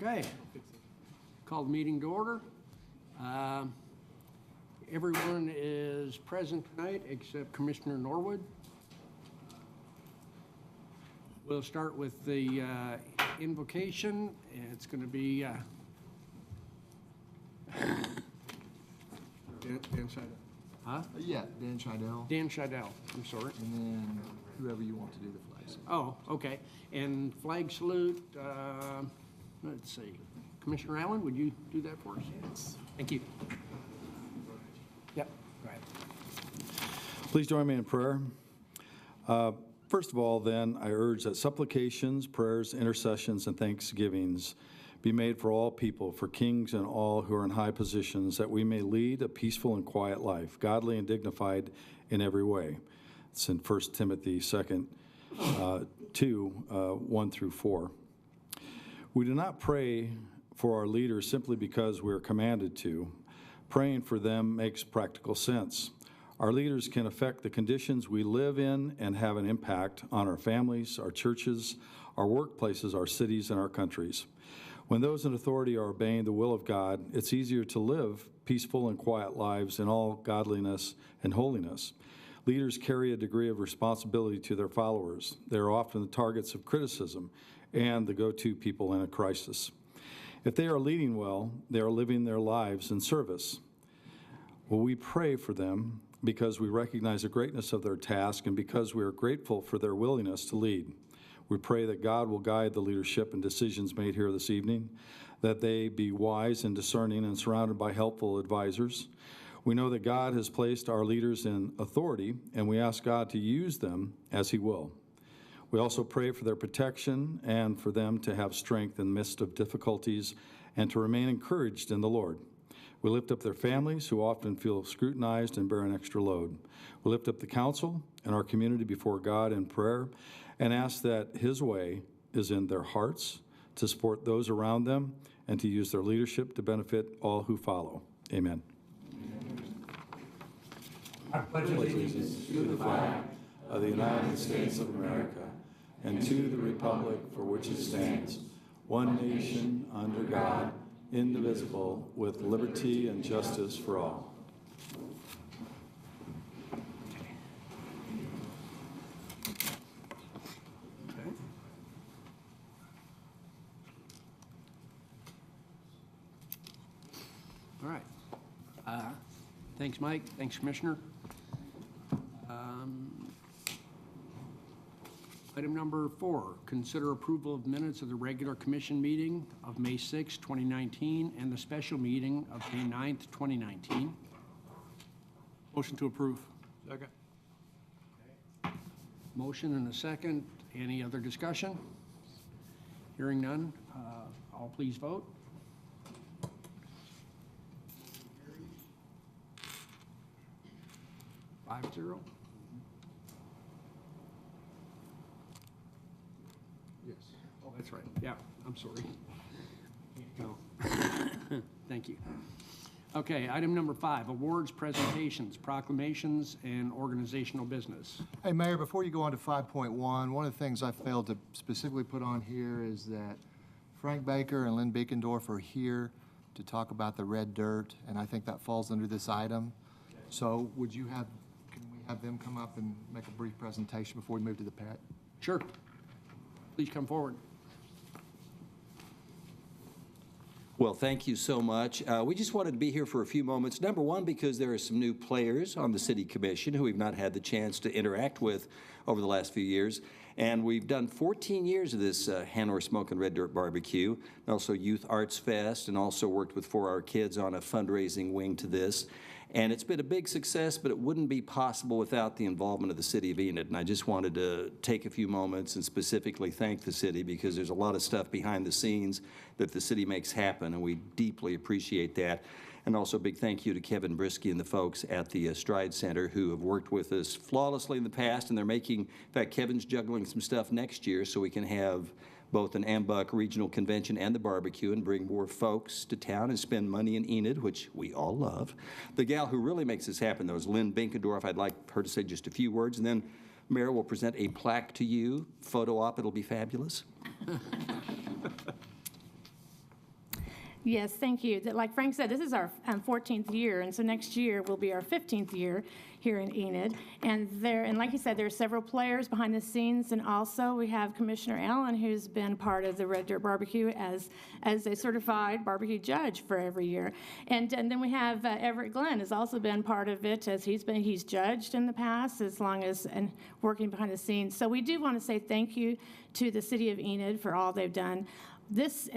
Okay. Called meeting to order. Everyone is present tonight except Commissioner Norwood. We'll start with the invocation. It's going to be Dan Scheidel. Huh? Yeah, Dan Scheidel. Dan Scheidel, I'm sorry. And then whoever you want to do the flags. Oh, okay. And flag salute, let's see. Commissioner Allen, would you do that for us? Yes. Thank you. Yep, go ahead. Please join me in prayer. First of all, then, I urge that supplications, prayers, intercessions, and thanksgivings be made for all people, for kings and all who are in high positions, that we may lead a peaceful and quiet life, godly and dignified in every way. It's in 1 Timothy 2, 1 through 4. We do not pray for our leaders simply because we are commanded to. Praying for them makes practical sense. Our leaders can affect the conditions we live in and have an impact on our families, our churches, our workplaces, our cities, and our countries. When those in authority are obeying the will of God, it's easier to live peaceful and quiet lives in all godliness and holiness. Leaders carry a degree of responsibility to their followers. They are often the targets of criticism and the go-to people in a crisis. If they are leading well, they are living their lives in service. Well, we pray for them because we recognize the greatness of their task and because we are grateful for their willingness to lead. We pray that God will guide the leadership and decisions made here this evening, that they be wise and discerning and surrounded by helpful advisors. We know that God has placed our leaders in authority, and we ask God to use them as He will. We also pray for their protection and for them to have strength in the midst of difficulties and to remain encouraged in the Lord. We lift up their families who often feel scrutinized and bear an extra load. We lift up the council and our community before God in prayer and ask that His way is in their hearts to support those around them and to use their leadership to benefit all who follow. Amen. I pledge allegiance to the flag of the United States of America and to the republic for which it stands, one nation under God, indivisible, with liberty and justice for all. Okay. All right. Thanks, Mike. Thanks, Commissioner. Item number 4, consider approval of minutes of the regular commission meeting of May 6, 2019, and the special meeting of May 9th, 2019. Motion to approve. Second. Motion and a second. Any other discussion? Hearing none, all please vote. Five zero. Yes. Oh, that's right. Yeah, I'm sorry. No. Thank you. Okay, item number 5, awards, presentations, proclamations, and organizational business. Hey, Mayor, before you go on to 5.1, one of the things I failed to specifically put on here is that Frank Baker and Lynn Beekendorf are here to talk about the red dirt, and I think that falls under this item. So can we have them come up and make a brief presentation before we move to the pet? Sure. Please come forward. Well, thank you so much. We just wanted to be here for a few moments. Number one, because there are some new players on the City Commission who we've not had the chance to interact with over the last few years. And we've done 14 years of this Hanover Smoke and Red Dirt Barbecue, and also Youth Arts Fest, and also worked with For Our Kids on a fundraising wing to this. And it's been a big success, but it wouldn't be possible without the involvement of the City of Enid. And I just wanted to take a few moments and specifically thank the city, because there's a lot of stuff behind the scenes that the city makes happen, and we deeply appreciate that. And also a big thank you to Kevin Brisky and the folks at the Stride Center who have worked with us flawlessly in the past, and they're making, in fact, Kevin's juggling some stuff next year so we can have both an AMBUC regional convention and the barbecue and bring more folks to town and spend money in Enid, which we all love. The gal who really makes this happen, though, is Lynn Beekendorf. I'd like her to say just a few words, and then Mayor will present a plaque to you. Photo op, it'll be fabulous. Yes, thank you. Like Frank said, this is our 14th year, and so next year will be our 15th year here in Enid. And like you said, there are several players behind the scenes, and also we have Commissioner Allen, who's been part of the Red Dirt Barbecue as a certified barbecue judge for every year. And then we have Everett Glenn has also been part of it, as he's judged in the past, as long as and working behind the scenes. So we do want to say thank you to the City of Enid for all they've done. This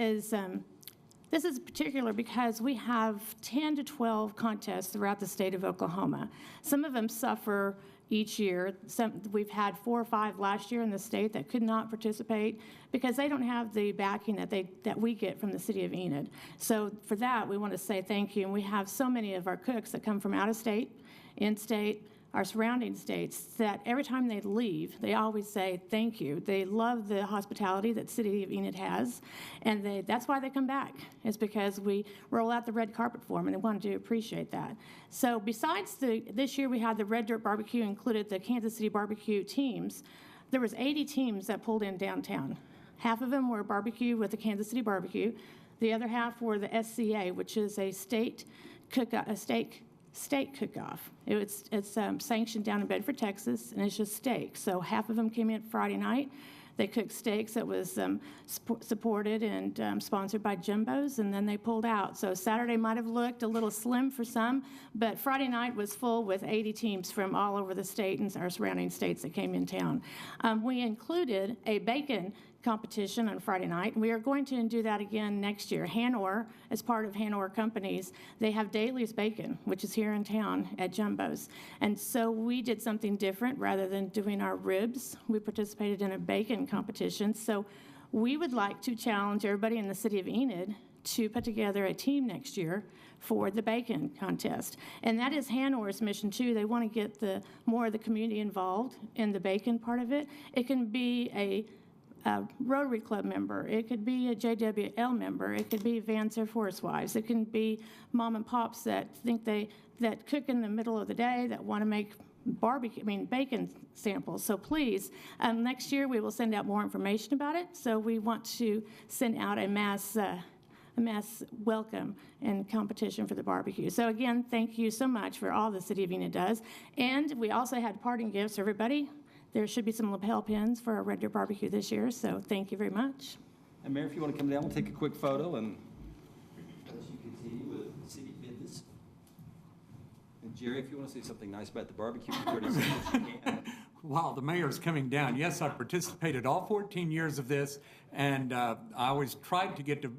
is particular because we have 10 to 12 contests throughout the state of Oklahoma. Some of them suffer each year. We've had 4 or 5 last year in the state that could not participate because they don't have the backing that we get from the City of Enid. So for that, we want to say thank you. And we have so many of our cooks that come from out of state, in-state, our surrounding states, that every time they leave, they always say thank you. They love the hospitality that City of Enid has, and that's why they come back. It's because we roll out the red carpet for them, and they want to appreciate that. So besides this year we had the Red Dirt Barbecue, included the Kansas City Barbecue teams. There was 80 teams that pulled in downtown. Half of them were barbecue with the Kansas City Barbecue. The other half were the SCA, which is a state cook-off. It's sanctioned down in Bedford, Texas, and it's just steak. So half of them came in Friday night. They cooked steaks that was supported and sponsored by Jumbo's, and then they pulled out. So Saturday might have looked a little slim for some, but Friday night was full with 80 teams from all over the state and our surrounding states that came in town. We included a bacon competition on Friday night. We are going to do that again next year. Hanor, as part of Hanor Companies, they have Daly's Bacon, which is here in town at Jumbo's. And so we did something different. Rather than doing our ribs, we participated in a bacon competition. So we would like to challenge everybody in the City of Enid to put together a team next year for the bacon contest. And that is Hanor's mission too. They want to get more of the community involved in the bacon part of it. It can be a Rotary Club member, it could be a JWL member, it could be Vance Air Force wives, it can be mom and pops that that cook in the middle of the day that want to make bacon samples. So please, next year we will send out more information about it. So we want to send out a mass welcome and competition for the barbecue. So again, thank you so much for all the City of Enid does. And we also had parting gifts for everybody. There should be some lapel pins for our Red Dirt Barbecue this year, so thank you very much. And Mayor, if you want to come down, we'll take a quick photo and let you continue with city business. And Jerry, if you want to say something nice about the barbecue for 30 seconds, you can. While the mayor's coming down, yes, I participated all 14 years of this, and I always tried to get to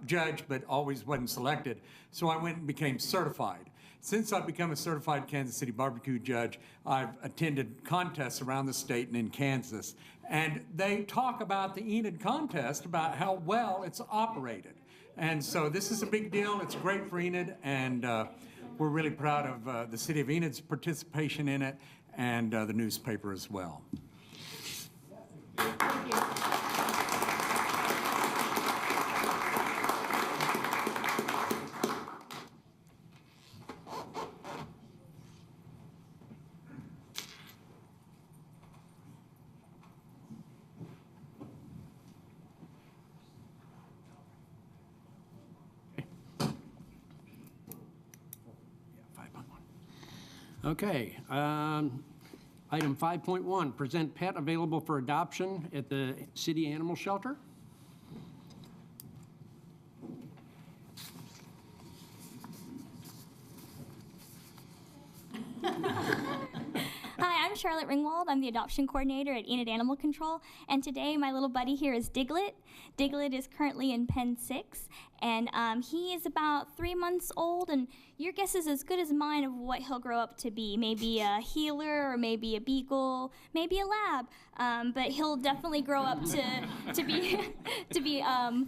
judge, but always wasn't selected. So I went and became certified. Since I've become a certified Kansas City barbecue judge, I've attended contests around the state and in Kansas. And they talk about the Enid contest, about how well it's operated. And so this is a big deal. It's great for Enid, and we're really proud of the City of Enid's participation in it, and the newspaper as well. Thank you. Okay, item 5.1, present pet available for adoption at the city animal shelter. Hi, I'm Charlotte Ringwald. I'm the adoption coordinator at Enid Animal Control, and today my little buddy here is Diglett. Diglett is currently in pen 6, and he is about 3 months old, and your guess is as good as mine of what he'll grow up to be. Maybe a heeler, or maybe a beagle, maybe a lab, but he'll definitely grow up to be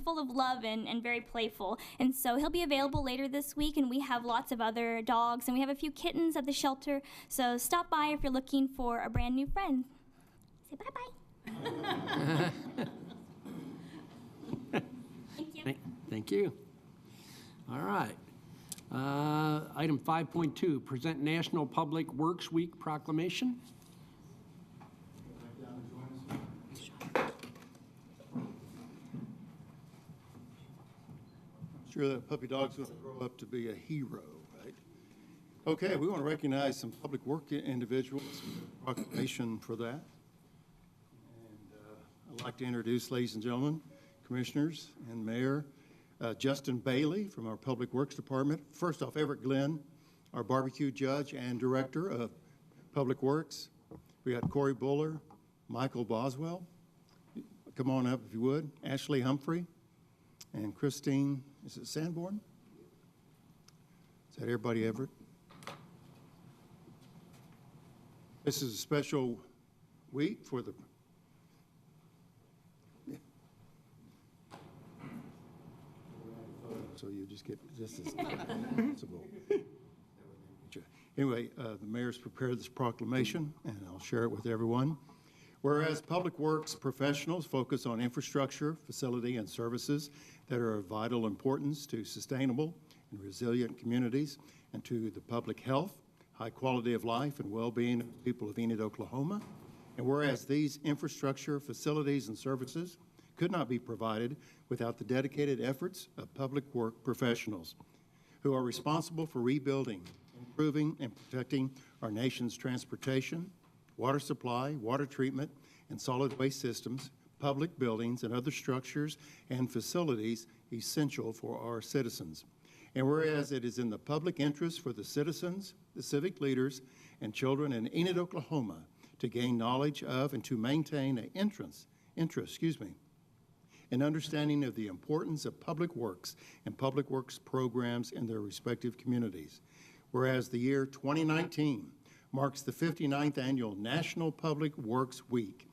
full of love and very playful. And so he'll be available later this week, and we have lots of other dogs, and we have a few kittens at the shelter, so stop by if you're looking for a brand new friend. Say bye-bye. Thank you. Thank you. All right. Item 5.2, present National Public Works Week proclamation. Sure, that puppy dog's going to grow up to be a hero, right? Okay, we want to recognize some public work individuals, proclamation for that. And I'd like to introduce, ladies and gentlemen, commissioners and mayor, Justin Bailey from our Public Works Department. First off, Everett Glenn, our barbecue judge and director of Public Works. We got Corey Buller, Michael Boswell. Come on up if you would. Ashley Humphrey and Christine, is it Sanborn? Is that everybody, Everett? This is a special week for the so you just get just as possible. Anyway, the mayor's prepared this proclamation, and I'll share it with everyone. Whereas public works professionals focus on infrastructure, facility, and services that are of vital importance to sustainable and resilient communities and to the public health, high quality of life, and well-being of the people of Enid, Oklahoma. And whereas these infrastructure, facilities, and services could not be provided without the dedicated efforts of public work professionals who are responsible for rebuilding, improving, and protecting our nation's transportation, water supply, water treatment, and solid waste systems, public buildings, and other structures and facilities essential for our citizens. And whereas it is in the public interest for the citizens, the civic leaders, and children in Enid, Oklahoma to gain knowledge of and to maintain an interest, an understanding of the importance of public works and public works programs in their respective communities. Whereas the year 2019 marks the 59th annual National Public Works Week.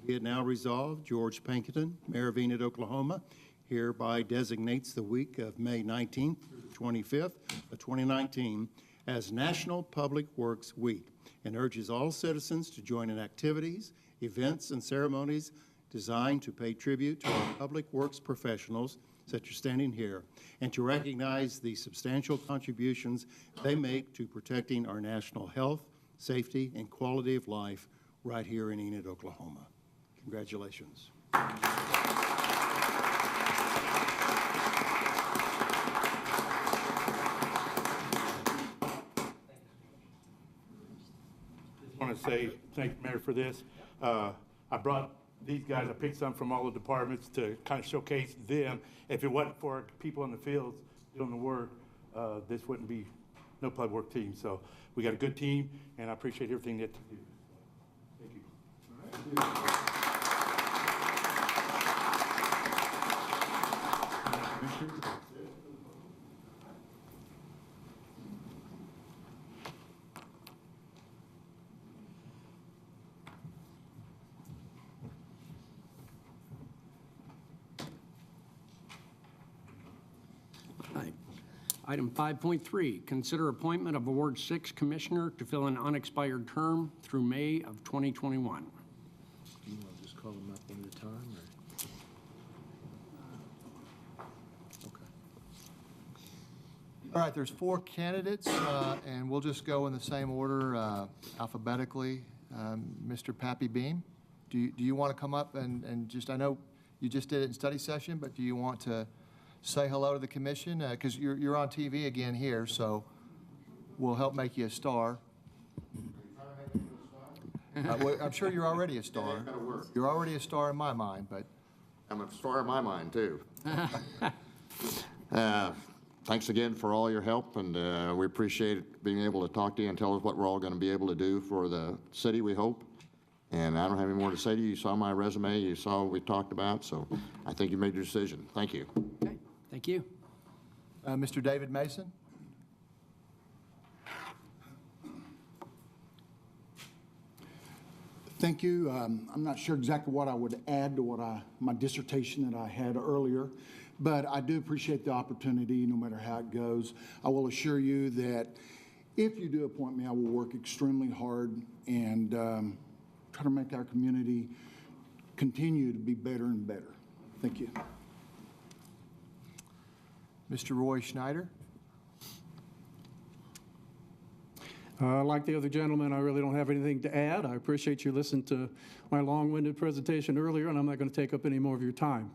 Be it now resolved, George Pinkerton, Mayor of Enid, Oklahoma, hereby designates the week of May 19th through the 25th of 2019 as National Public Works Week and urges all citizens to join in activities, events, and ceremonies designed to pay tribute to our public works professionals, such as standing here, and to recognize the substantial contributions they make to protecting our national health, safety, and quality of life right here in Enid, Oklahoma. Congratulations. I want to say thank you, Mayor, for this. I brought these guys, I picked some from all the departments to kind of showcase them. If it wasn't for people in the fields doing the work, this wouldn't be no public work team. So we got a good team, and I appreciate everything that you do. Thank you. All right. Item 5.3, consider appointment of a Ward 6 Commissioner to fill an unexpired term through May of 2021. You want to just call them up one at a time, or? Okay. All right, there's 4 candidates, and we'll just go in the same order alphabetically. Mr. Pappy Beam, do you want to come up and just, I know you just did it in study session, but do you want to say hello to the commission? Because you're on TV again here, so we'll help make you a star. Well, I'm sure you're already a star. You're already a star in my mind, but. I'm a star in my mind, too. Thanks again for all your help, and we appreciate being able to talk to you and tell us what we're all going to be able to do for the city, we hope. And I don't have any more to say to you. You saw my resume. You saw what we talked about, so I think you made your decision. Thank you. Okay, thank you. Mr. David Mason? Thank you. I'm not sure exactly what I would add to what my dissertation that I had earlier, but I do appreciate the opportunity no matter how it goes. I will assure you that if you do appoint me, I will work extremely hard and try to make our community continue to be better and better. Thank you. Mr. Roy Schneider? Like the other gentleman, I really don't have anything to add. I appreciate you listening to my long-winded presentation earlier, and I'm not going to take up any more of your time.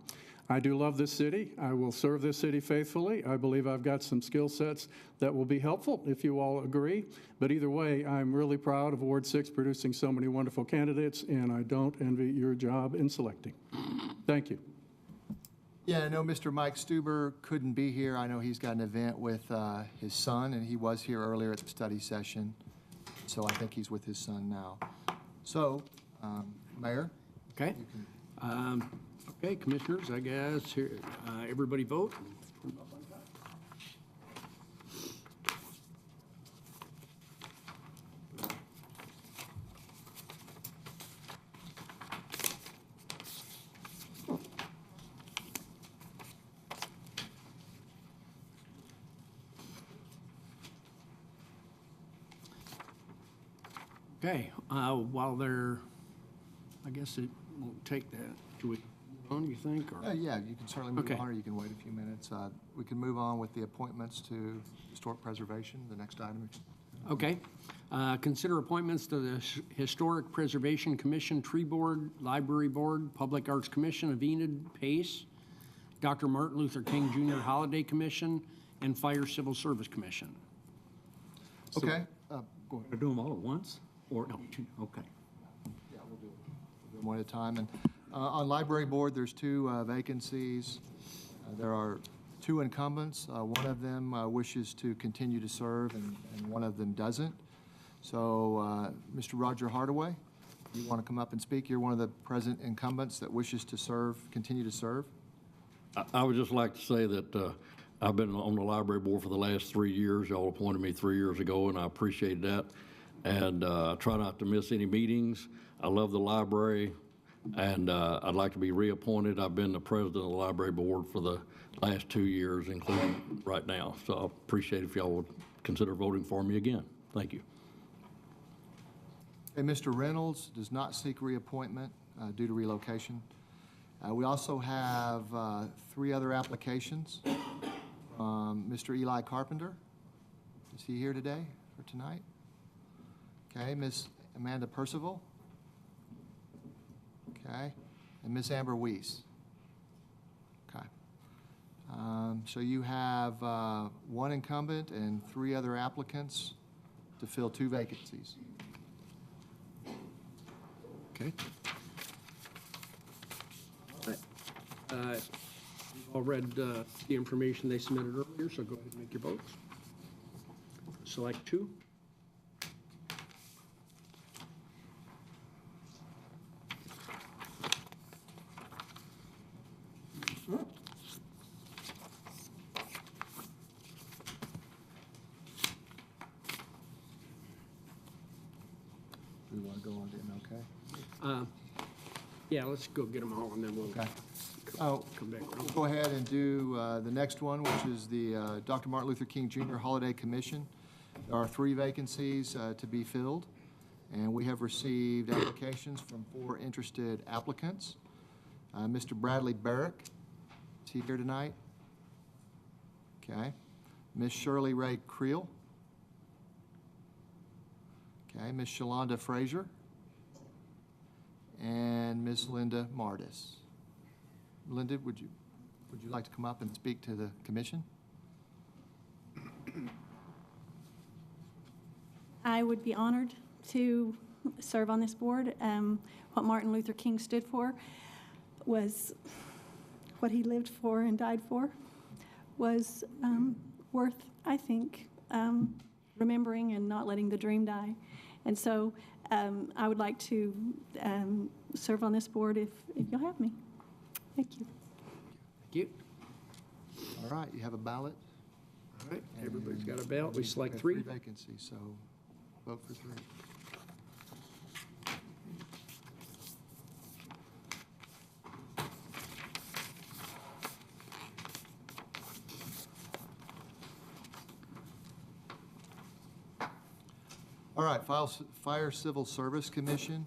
I do love this city. I will serve this city faithfully. I believe I've got some skill sets that will be helpful if you all agree. But either way, I'm really proud of Ward 6 producing so many wonderful candidates, and I don't envy your job in selecting. Thank you. Yeah, I know Mr. Mike Stuber couldn't be here. I know he's got an event with his son, and he was here earlier at the study session. So I think he's with his son now. So, Mayor? Okay. Okay, commissioners, I guess, here, everybody vote. Okay, while they're, I guess it won't take that. Do we move on, you think? Or? Yeah, you can certainly move Okay. on, or you can wait a few minutes. We can move on with the appointments to Historic Preservation, the next item. Okay. Consider appointments to the Historic Preservation Commission, Tree Board, Library Board, Public Arts Commission of Enid, PACE, Dr. Martin Luther King Jr. Holiday Commission, and Fire Civil Service Commission. Okay, go ahead. Do them all at once? Or, no, okay. Yeah, we'll do them one at a time. And on Library Board, there's two vacancies. There are two incumbents. One of them wishes to continue to serve, and one of them doesn't. So, Mr. Roger Hardaway, you want to come up and speak? You're one of the present incumbents that wishes to serve, continue to serve. I would just like to say that I've been on the library board for the last 3 years. Y'all appointed me 3 years ago, and I appreciate that. And I try not to miss any meetings. I love the library, and I'd like to be reappointed. I've been the president of the library board for the last 2 years, including right now. So I appreciate if y'all would consider voting for me again. Thank you. And Mr. Reynolds does not seek reappointment due to relocation. We also have 3 other applications. Mr. Eli Carpenter, is he here today or tonight? Okay, Ms. Amanda Percival. Okay, and Ms. Amber Weiss. Okay. So you have 1 incumbent and 3 other applicants to fill 2 vacancies. Okay. You've all read the information they submitted earlier, so go ahead and make your votes. Select 2. Do we want to go on to MLK? Yeah, let's go get them all, and then we'll Okay. Oh, come back. we'll go ahead and do the next one, which is the Dr. Martin Luther King Jr. Holiday Commission. There are 3 vacancies to be filled, and we have received applications from 4 interested applicants. Mr. Bradley Barrick, is he here tonight? Okay. Ms. Shirley Ray Creel. Okay, Ms. Shalonda Frazier. And Ms. Linda Mardis. Linda, would you like to come up and speak to the commission? I would be honored to serve on this board. What Martin Luther King stood for was what he lived for and died for, was worth, I think, remembering and not letting the dream die. And so I would like to serve on this board if you'll have me. Thank you. Thank you. All right, you have a ballot? All right, everybody's got a ballot. We select have 3. 3 vacancies, so vote for 3. All right, Fire Civil Service Commission,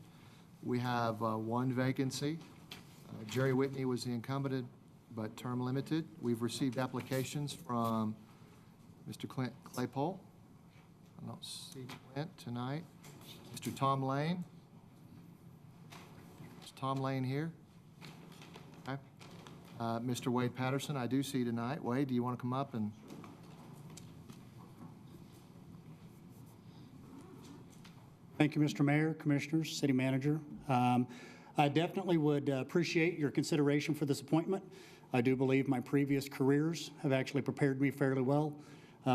we have 1 vacancy. Jerry Whitney was the incumbent, but term limited. We've received applications from Mr. Clint Claypole. I don't see Clint tonight. Mr. Tom Lane. Is Tom Lane here? Okay. Mr. Wade Patterson, I do see tonight. Wade, do you want to come up and? Thank you, Mr. Mayor, Commissioners, City Manager. I definitely would appreciate your consideration for this appointment. I do believe my previous careers have actually prepared me fairly well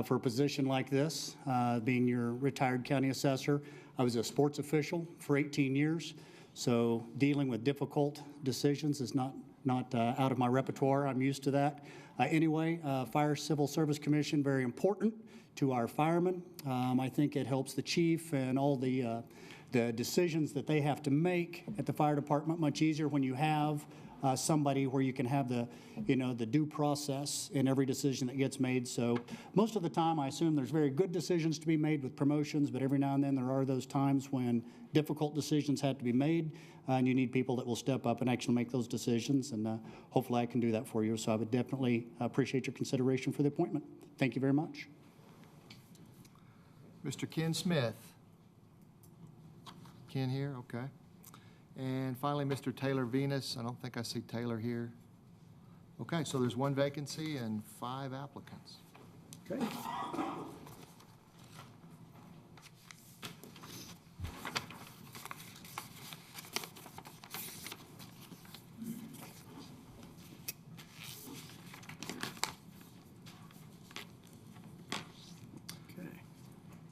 for a position like this. Being your retired county assessor, I was a sports official for 18 years, so dealing with difficult decisions is not out of my repertoire. I'm used to that. Anyway, Fire Civil Service Commission, very important to our firemen. I think it helps the chief and all the decisions that they have to make at the fire department much easier when you have somebody where you can have the due process in every decision that gets made. So most of the time, I assume there's very good decisions to be made with promotions, but every now and then there are those times when difficult decisions have to be made, and you need people that will step up and actually make those decisions, and hopefully I can do that for you. So I would definitely appreciate your consideration for the appointment. Thank you very much. Mr. Ken Smith. Ken here, okay. And finally, Mr. Taylor Venus. I don't think I see Taylor here. Okay, so there's one vacancy and 5 applicants. Okay.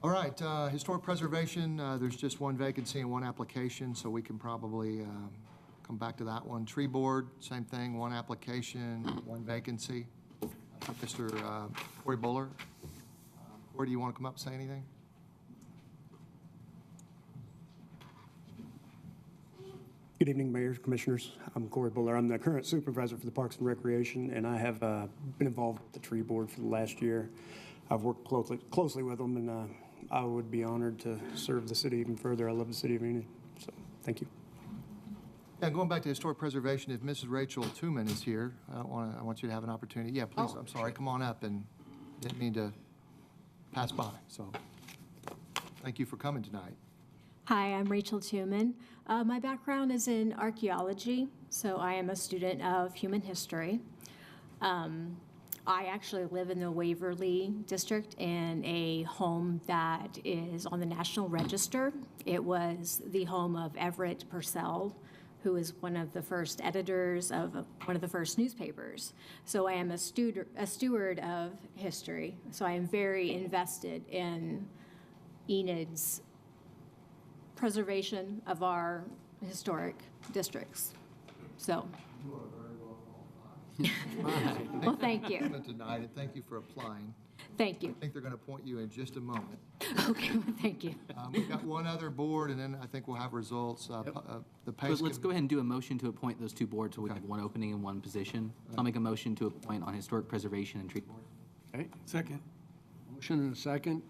All right, historic preservation, there's just one vacancy and 1 application, so we can probably come back to that one. Tree board, same thing, 1 application, 1 vacancy. Mr. Corey Buller. Corey, do you want to come up and say anything? Good evening, Mayor, Commissioners. I'm Corey Buller. I'm the current supervisor for the Parks and Recreation, and I have been involved with the tree board for the last year. I've worked closely with them, and I would be honored to serve the city even further. I love the city of Enid, so thank you. Yeah, going back to historic preservation, if Mrs. Rachel Tooman is here, I want you to have an opportunity. Yeah, please, I'm sorry, come on up, and didn't mean to pass by, so thank you for coming tonight. Hi, I'm Rachel Tooman. My background is in archaeology, so I am a student of human history. I actually live in the Waverly district in a home that is on the National Register. It was the home of Everett Purcell, who was one of the first editors of one of the first newspapers. So I am a steward of history. So I am very invested in Enid's preservation of our historic districts. So. Well, thank you. Tonight, and thank you for applying. Thank you. I think they're going to appoint you in just a moment. Okay, well, thank you. We've got one other board, and then I think we'll have results. The PACE. Let's go ahead and do a motion to appoint those 2 boards so we have 1 opening and 1 position. I'll make a motion to appoint on historic preservation and tree board. Okay, second. Motion and a second.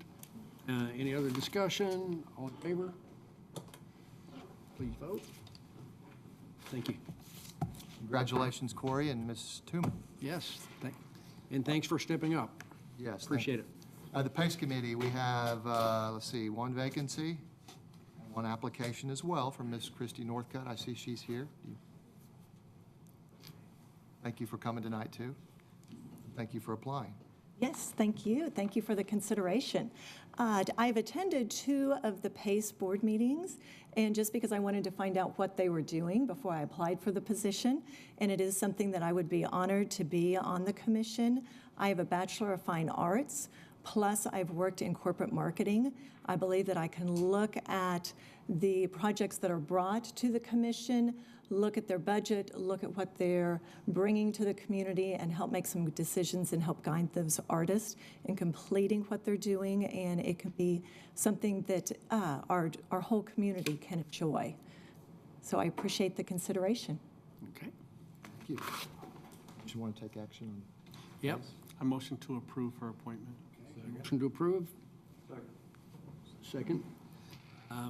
Any other discussion? All in favor? Please vote. Thank you. Congratulations, Corey and Ms. Tooman. Yes, and thanks for stepping up. Yes. Appreciate it. The PACE Committee, we have, let's see, 1 vacancy, and 1 application as well from Ms. Christy Northcutt. I see she's here. Thank you for coming tonight, too. Thank you for applying. Yes, thank you. Thank you for the consideration. I've attended 2 of the PACE board meetings, and just because I wanted to find out what they were doing before I applied for the position, and it is something that I would be honored to be on the commission. I have a Bachelor of Fine Arts, plus I've worked in corporate marketing. I believe that I can look at the projects that are brought to the commission, look at their budget, look at what they're bringing to the community, and help make some decisions and help guide those artists in completing what they're doing. And it can be something that our whole community can enjoy. So I appreciate the consideration. Okay. Thank you. Do you want to take action on? Yep. I motion to approve her appointment. Motion to approve? Second.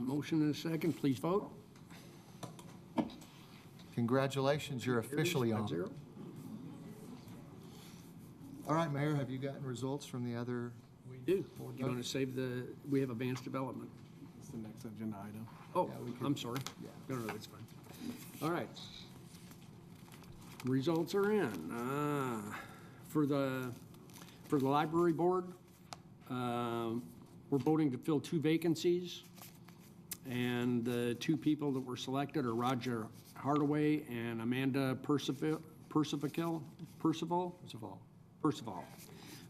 Motion and a second. Please vote. Congratulations, you're officially on. 5-0. All right, Mayor, have you gotten results from the other? We do. You want to save we have advanced development. It's the next agenda item. Oh, I'm sorry. No, that's fine. All right. Results are in. For the library board, we're voting to fill 2 vacancies. And the 2 people that were selected are Roger Hardaway and Amanda Percival.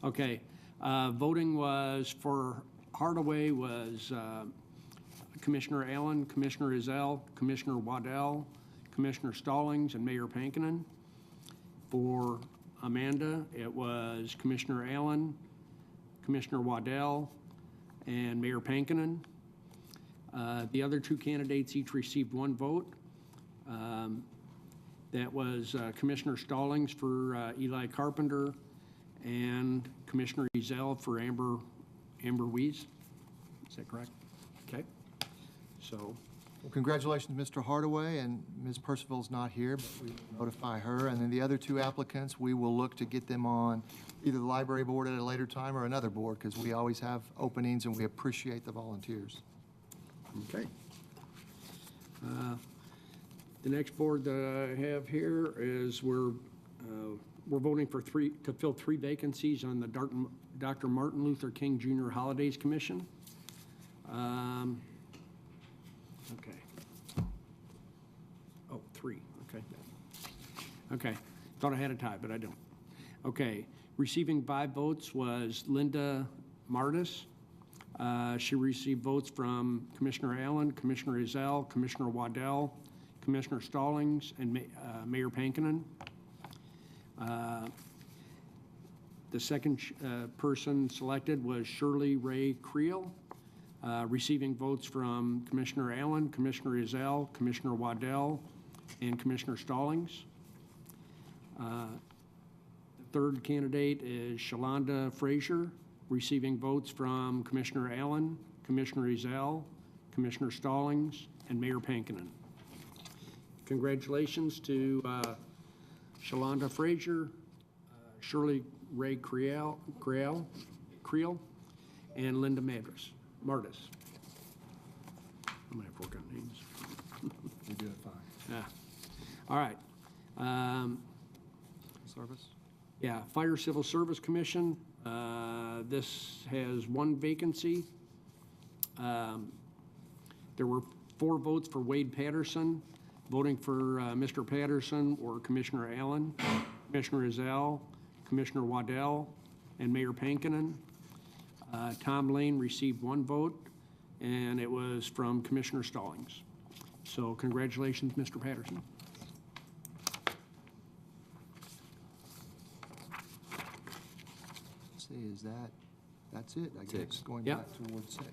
Okay. Voting was for Hardaway was Commissioner Allen, Commissioner Izell, Commissioner Waddell, Commissioner Stallings, and Mayor Pankinen. For Amanda, it was Commissioner Allen, Commissioner Waddell, and Mayor Pankinen. The other 2 candidates each received 1 vote. That was Commissioner Stallings for Eli Carpenter and Commissioner Ezell for Amber Weiss. Is that correct? Okay. So. Well, congratulations, Mr. Hardaway, and Ms. Percival's not here, but we notify her. And then the other 2 applicants, we will look to get them on either the library board at a later time or another board, because we always have openings and we appreciate the volunteers. Okay. The next board that I have here is we're voting for to fill 3 vacancies on the Dr. Martin Luther King Jr. Holidays Commission. Okay. Oh, 3. Okay. Okay. Thought I had a tie, but I don't. Okay. Receiving 5 votes was Linda Martis. She received votes from Commissioner Allen, Commissioner Ezell, Commissioner Waddell, Commissioner Stallings, and Mayor Pankinen. The second person selected was Shirley Ray Creel, receiving votes from Commissioner Allen, Commissioner Ezell, Commissioner Waddell, and Commissioner Stallings. The third candidate is Shalonda Frazier, receiving votes from Commissioner Allen, Commissioner Ezell, Commissioner Stallings, and Mayor Pankinen. Congratulations to Shalonda Frazier, Shirley Ray Creel, and Linda Martis. I'm going to have to work on names. You're doing fine. Yeah. All right. Service? Yeah, Fire Civil Service Commission. This has 1 vacancy. There were 4 votes for Wade Patterson. Voting for Mr. Patterson or Commissioner Allen, Commissioner Ezell, Commissioner Waddell, and Mayor Pankinen. Tom Lane received 1 vote, and it was from Commissioner Stallings. So congratulations, Mr. Patterson. Let's see, that's it, I guess, 6. going Yep. back to Ward 6.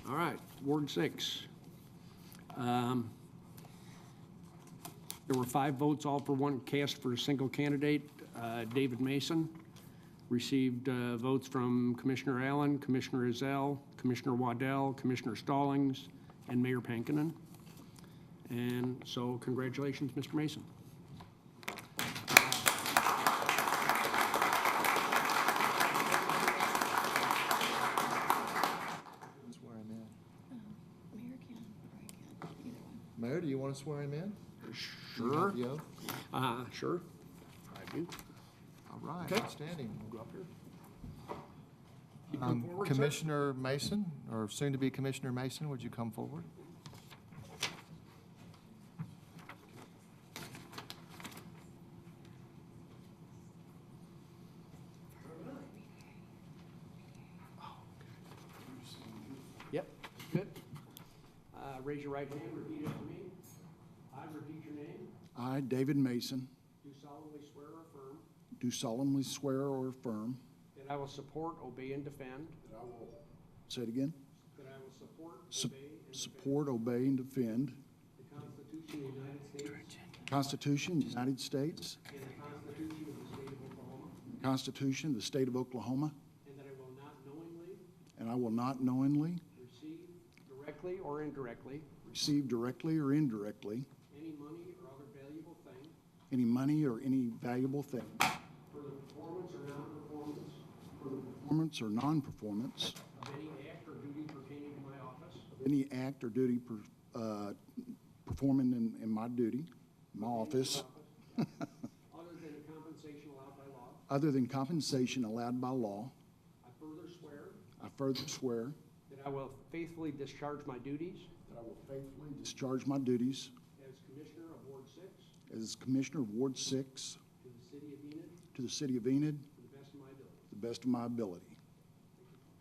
All right, Ward 6. There were 5 votes, all for 1 cast for a single candidate. David Mason received votes from Commissioner Allen, Commissioner Ezell, Commissioner Waddell, Commissioner Stallings, and Mayor Pankinen. And so congratulations, Mr. Mason. Swear him in. Mayor can, or I can, either one. Mayor, do you want to swear him in? Sure. You have the oath? Sure. I do. All right, Okay. outstanding. We'll go up here. You come forward, sir. Commissioner Mason, or soon-to-be Commissioner Mason, would you come forward? Yep, good. Raise your right hand, repeat after me. I repeat your name. I, David Mason, Do solemnly swear or affirm do solemnly swear or affirm, that I will support, obey, and defend. say it again, That I will support, Su- obey, and defend support, obey, and defend the Constitution of the United States the Constitution of the United States, and the Constitution of the State of Oklahoma, the Constitution of the State of Oklahoma, and that I will not knowingly and I will not knowingly receive directly or indirectly receive directly or indirectly any money or other valuable thing any money or any valuable thing for the performance or non-performance performance or non-performance of any act or duty pertaining to my office, of any act or duty performing in my duty, my office, other than compensation allowed by law. I further swear I further swear that I will faithfully discharge my duties that I will faithfully discharge my duties as Commissioner of Ward 6 as Commissioner of Ward 6 to the City of Enid to the City of Enid to the best of my ability. to the best of my ability.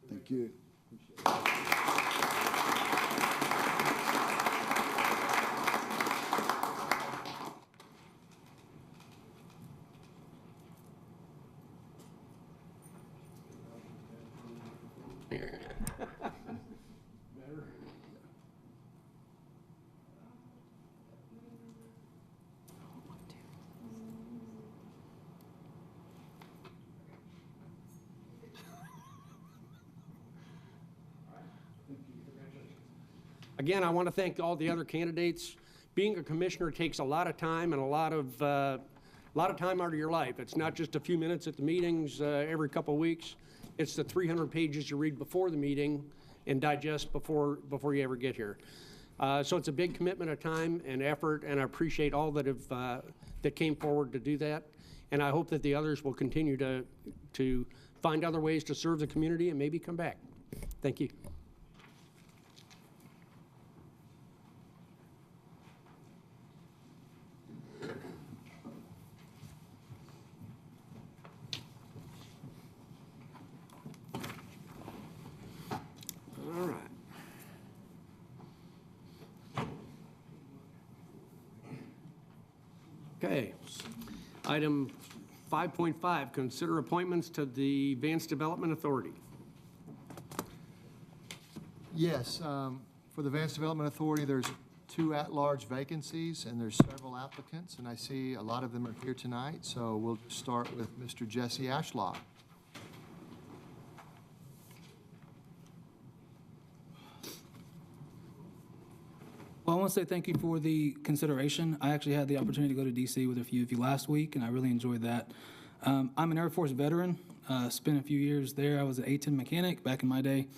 Thank you. Again, I want to thank all the other candidates. Being a commissioner takes a lot of time and a lot of time out of your life. It's not just a few minutes at the meetings every couple of weeks. It's the 300 pages you read before the meeting and digest before you ever get here. So it's a big commitment of time and effort, and I appreciate all that came forward to do that. And I hope that the others will continue to find other ways to serve the community and maybe come back. Thank you. All right. Okay. Item 5.5, consider appointments to the Vance Development Authority. Yes, for the Vance Development Authority, there's 2 at-large vacancies, and there's several applicants, and I see a lot of them are here tonight, so we'll start with Mr. Jesse Ashlock. Well, I want to say thank you for the consideration. I actually had the opportunity to go to D.C. with a few of you last week, and I really enjoyed that. I'm an Air Force veteran, spent a few years there. I was an A-10 mechanic back in my day.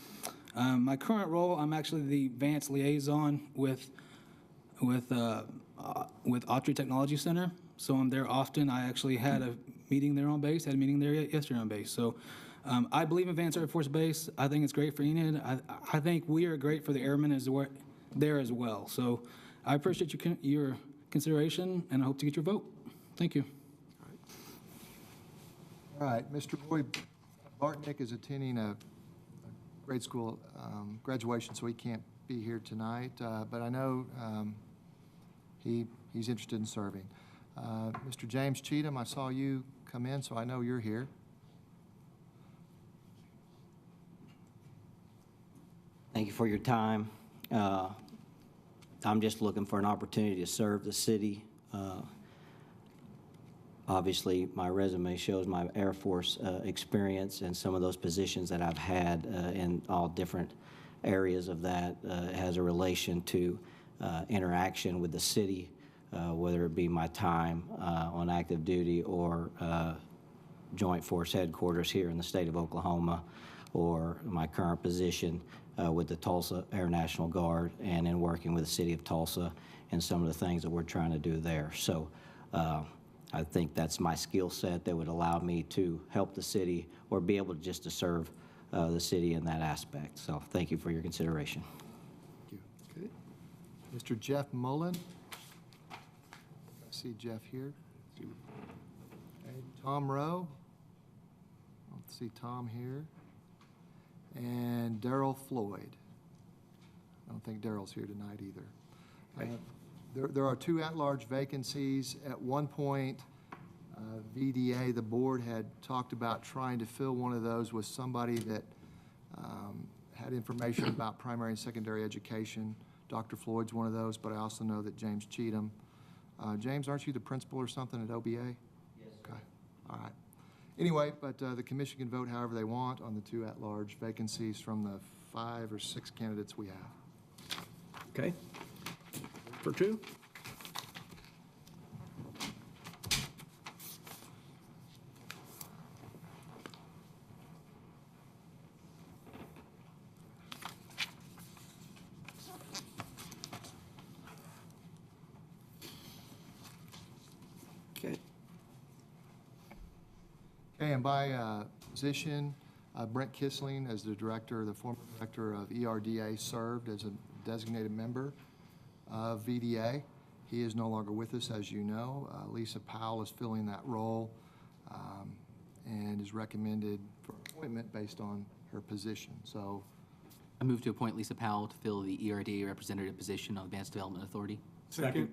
My current role, I'm actually the Vance liaison with Autry Technology Center, so I'm there often. I actually had a meeting there on base, had a meeting there yesterday on base. So I believe in Vance Air Force Base. I think it's great for Enid. I think we are great for the airmen there as well. So I appreciate your consideration, and I hope to get your vote. Thank you. All right, Mr. Roy Bartnick is attending a grade school graduation, so he can't be here tonight, but I know he's interested in serving. Mr. James Cheatham, I saw you come in, so I know you're here. Thank you for your time. I'm just looking for an opportunity to serve the city. Obviously, my resume shows my Air Force experience and some of those positions that I've had in all different areas of that has a relation to interaction with the city, whether it be my time on active duty or Joint Force Headquarters here in the state of Oklahoma, or my current position with the Tulsa Air National Guard, and in working with the city of Tulsa and some of the things that we're trying to do there. So I think that's my skill set that would allow me to help the city or be able just to serve the city in that aspect. So thank you for your consideration. Thank you. Okay. Mr. Jeff Mullen. I see Jeff here. Okay. Tom Rowe. I don't see Tom here. And Daryl Floyd. I don't think Daryl's here tonight either. There are 2 at-large vacancies. At one point, VDA, the board, had talked about trying to fill one of those with somebody that had information about primary and secondary education. Dr. Floyd's one of those, but I also know that James Cheatham. James, aren't you the principal or something at OBA? Yes. Okay. All right. Anyway, but the commission can vote however they want on the 2 at-large vacancies from the 5 or 6 candidates we have. Okay. For 2. Okay, Okay, and by position, Brent Kissling, as the former director of ERDA, served as a designated member of VDA. He is no longer with us, as you know. Lisa Powell is filling that role and is recommended for appointment based on her position. So I move to appoint Lisa Powell to fill the ERDA representative position on the Advanced Development Authority. Second.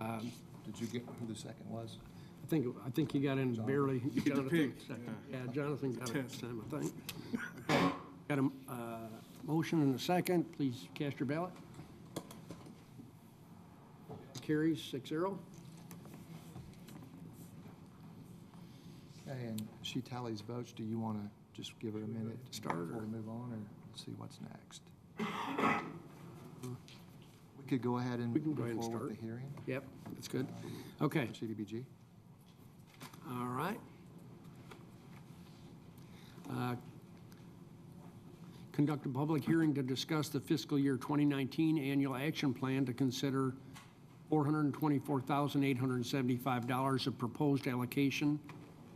did you get who the second was? I think you got in barely. Jonathan, second. Yeah, Jonathan got it this time, I think. Got a motion and a second. Please cast your ballot. Carries 6-0. Okay, and she tallies votes. Do you want to just give her a minute to start before we move on, or see what's next? We could go ahead and We can go ahead and move forward start. with the hearing. Yep, that's good. Okay, CDBG. all right. Conduct a public hearing to discuss the fiscal year 2019 annual action plan to consider $424,875 of proposed allocation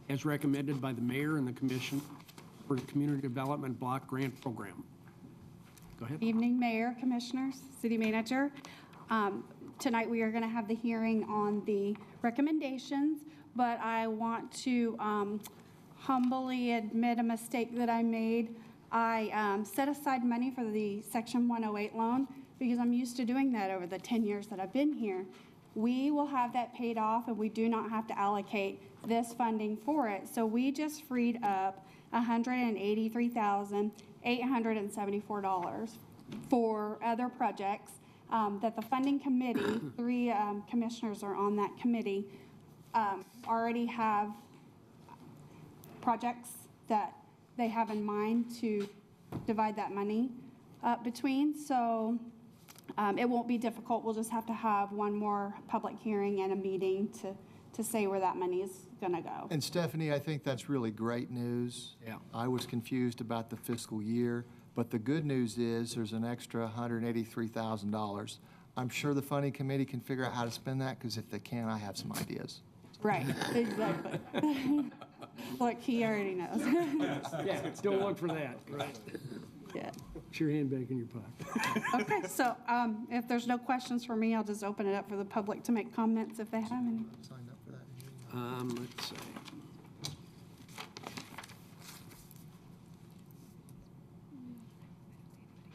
as recommended by the mayor and the commission for the Community Development Block Grant Program. Go ahead. Evening, Mayor, Commissioners, City Manager. Tonight we are going to have the hearing on the recommendations, but I want to humbly admit a mistake that I made. I set aside money for the Section 108 loan because I'm used to doing that over the 10 years that I've been here. We will have that paid off, and we do not have to allocate this funding for it. So we just freed up $183,874 for other projects that the funding committee, 3 commissioners are on that committee, already have projects that they have in mind to divide that money up between. So it won't be difficult. We'll just have to have one more public hearing and a meeting to say where that money is going to go. And Stephanie, I think that's really great news. Yeah. I was confused about the fiscal year, but the good news is there's an extra $183,000. I'm sure the funding committee can figure out how to spend that, because if they can, I have some ideas. Right, exactly. Look, he already knows. Yeah, don't look for that. Right. Yeah. Put your hand back in your pocket. Okay, so if there's no questions for me, I'll just open it up for the public to make comments if they have any. Signed up for that. Let's see.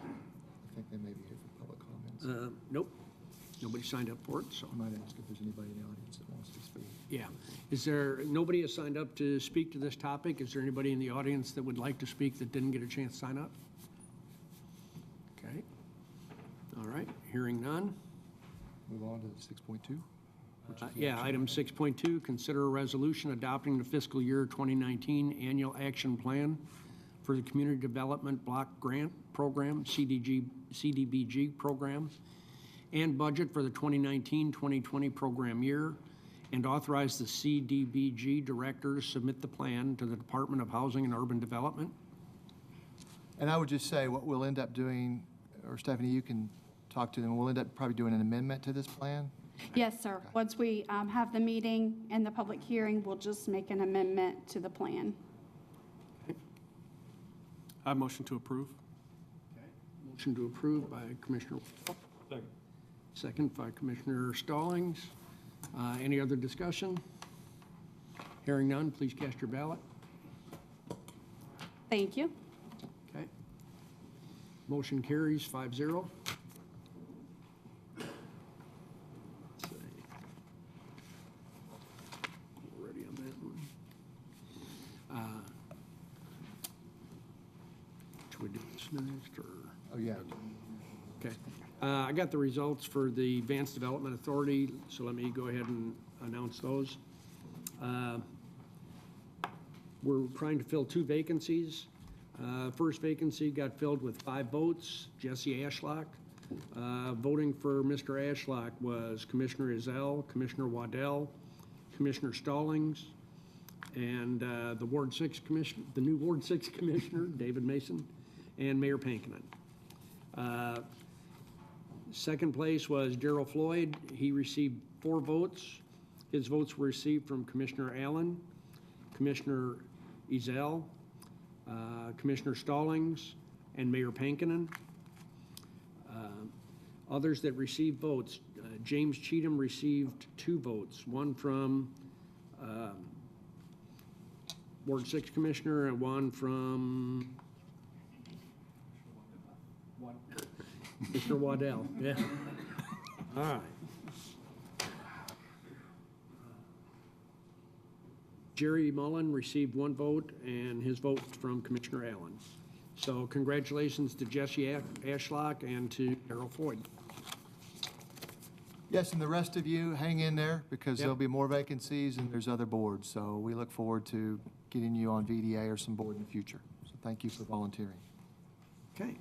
I think they may be here for public comments. Nope, nobody signed up for it, so. I might ask if there's anybody in the audience that wants to speak. Yeah. Nobody has signed up to speak to this topic? Is there anybody in the audience that would like to speak that didn't get a chance to sign up? Okay. All right, hearing none. Move on to 6.2. Yeah, item 6.2, consider a resolution adopting the fiscal year 2019 annual action plan for the Community Development Block Grant Program, CDBG program, and budget for the 2019-2020 program year, and authorize the CDBG director to submit the plan to the Department of Housing and Urban Development. And I would just say what we'll end up doing, or Stephanie, you can talk to them, we'll end up probably doing an amendment to this plan. Yes, sir. Once we have the meeting and the public hearing, we'll just make an amendment to the plan. I motion to approve. Motion to approve by Commissioner Wall. Second by Commissioner Stallings. Any other discussion? Hearing none, please cast your ballot. Thank you. Okay. Motion carries 5-0. Already on that one. Should we do this next, or? Oh, yeah. Okay. I got the results for the Vance Development Authority, so let me go ahead and announce those. We're trying to fill 2 vacancies. First vacancy got filled with 5 votes, Jesse Ashlock. Voting for Mr. Ashlock was Commissioner Izell, Commissioner Waddell, Commissioner Stallings, and the new Ward 6 Commissioner, David Mason, and Mayor Pankinen. Second place was Darrell Floyd. He received 4 votes. His votes were received from Commissioner Allen, Commissioner Ezell, Commissioner Stallings, and Mayor Pankinen. Others that received votes, James Cheatham received 2 votes, one from Ward 6 Commissioner and one from Commissioner Waddell. Yeah. All right. Jerry Mullen received 1 vote, and his vote from Commissioner Allen. So congratulations to Jesse Ashlock and to Darrell Floyd. Yes, and the rest of you, hang in there, because Yep. there'll be more vacancies and there's other boards. So we look forward to getting you on VDA or some board in the future. So thank you for volunteering. Okay.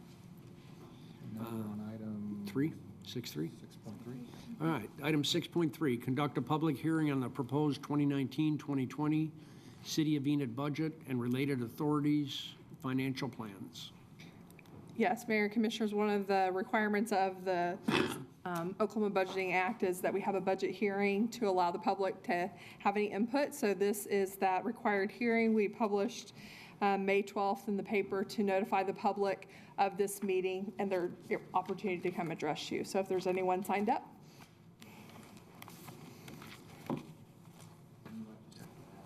And now we're on item 3, 6.3. 6.3. All right, item 6.3, conduct a public hearing on the proposed 2019-2020 City of Enid budget and related authorities financial plans. Yes, Mayor and Commissioners, one of the requirements of the Oklahoma Budgeting Act is that we have a budget hearing to allow the public to have any input. So this is that required hearing. We published May 12th in the paper to notify the public of this meeting and their opportunity to come address you. So if there's anyone signed up.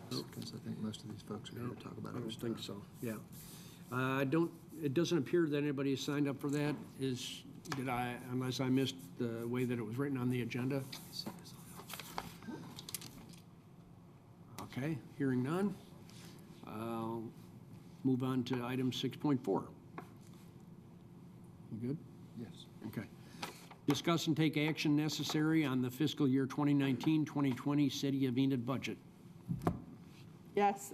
Because I think most of these folks are here to talk about I other don't stuff. think so, yeah. It doesn't appear that anybody has signed up for that. Unless I missed the way that it was written on the agenda? Okay, hearing none. I'll move on to item 6.4. You good? Yes. Okay. Discuss and take action necessary on the fiscal year 2019-2020 City of Enid budget. Yes,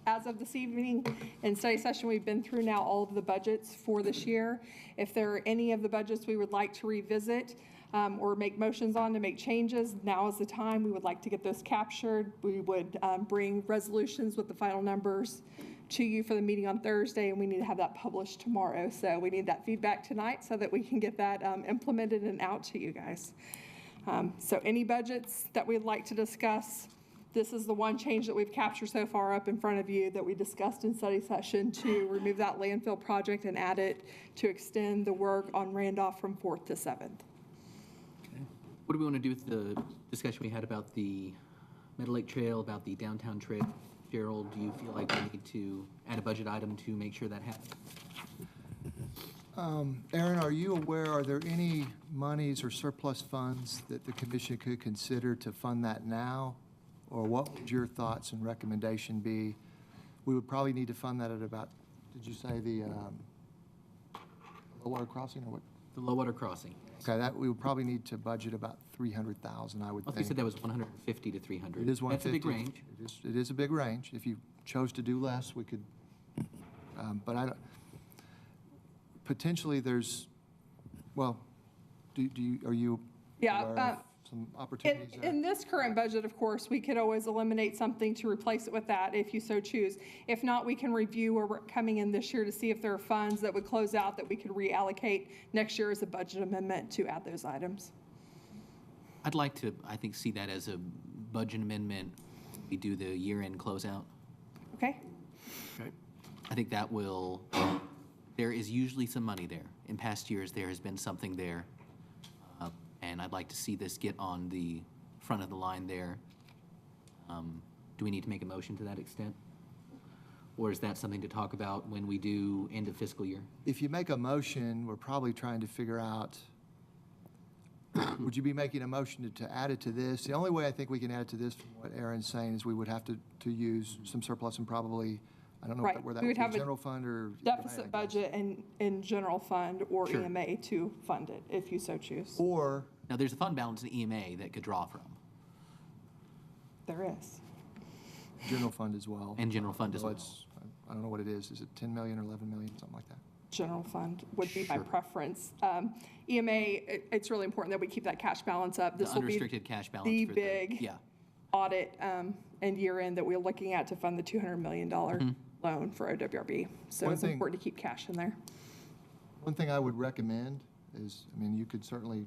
as of this evening in study session, we've been through now all of the budgets for this year. If there are any of the budgets we would like to revisit or make motions on to make changes, now is the time. We would like to get those captured. We would bring resolutions with the final numbers to you for the meeting on Thursday, and we need to have that published tomorrow. So we need that feedback tonight so that we can get that implemented and out to you guys. So any budgets that we'd like to discuss, this is the one change that we've captured so far up in front of you that we discussed in study session to remove that landfill project and add it to extend the work on Randolph from 4th to 7th. What do we want to do with the discussion we had about the Meadow Lake Trail, about the downtown trail? Gerald, do you feel like we need to add a budget item to make sure that happens? Aaron, are you aware, are there any monies or surplus funds that the commission could consider to fund that now? Or what would your thoughts and recommendation be? We would probably need to fund that at about, did you say the low water crossing or what? The low water crossing. Okay, that we would probably need to budget about 300,000, I would think. You said that was 150 to 300. It is 150. That's a big range. It is a big range. If you chose to do less, we could, but I don't, potentially there's, well, are you aware of some opportunities there? In this current budget, of course, we could always eliminate something to replace it with that if you so choose. If not, we can review where we're coming in this year to see if there are funds that would close out that we could reallocate next year as a budget amendment to add those items. I'd like to, I think, see that as a budget amendment. We do the year-end closeout. Okay. Okay. I think that will, there is usually some money there. In past years, there has been something there. And I'd like to see this get on the front of the line there. Do we need to make a motion to that extent? Or is that something to talk about when we do end of fiscal year? If you make a motion, we're probably trying to figure out, would you be making a motion to add it to this? The only way I think we can add it to this, from what Aaron's saying, is we would have to use some surplus and probably, I don't know Right. where that We would would be, have a general fund or? deficit budget in general fund or Sure. EMA to fund it, if you so choose. Or. Now, there's a fund balance in EMA that could draw from. There is. General fund as well. And general fund as So well. it's, I don't know what it is. Is it 10 million or 11 million, something like that? General fund would be my Sure. preference. EMA, it's really important that we keep that cash balance up. The This will be unrestricted cash balance the for big yeah. audit and year end that we're looking at to fund the $200 million loan for OWRB. So One it's thing- important to keep cash in there. One thing I would recommend is, I mean, you could certainly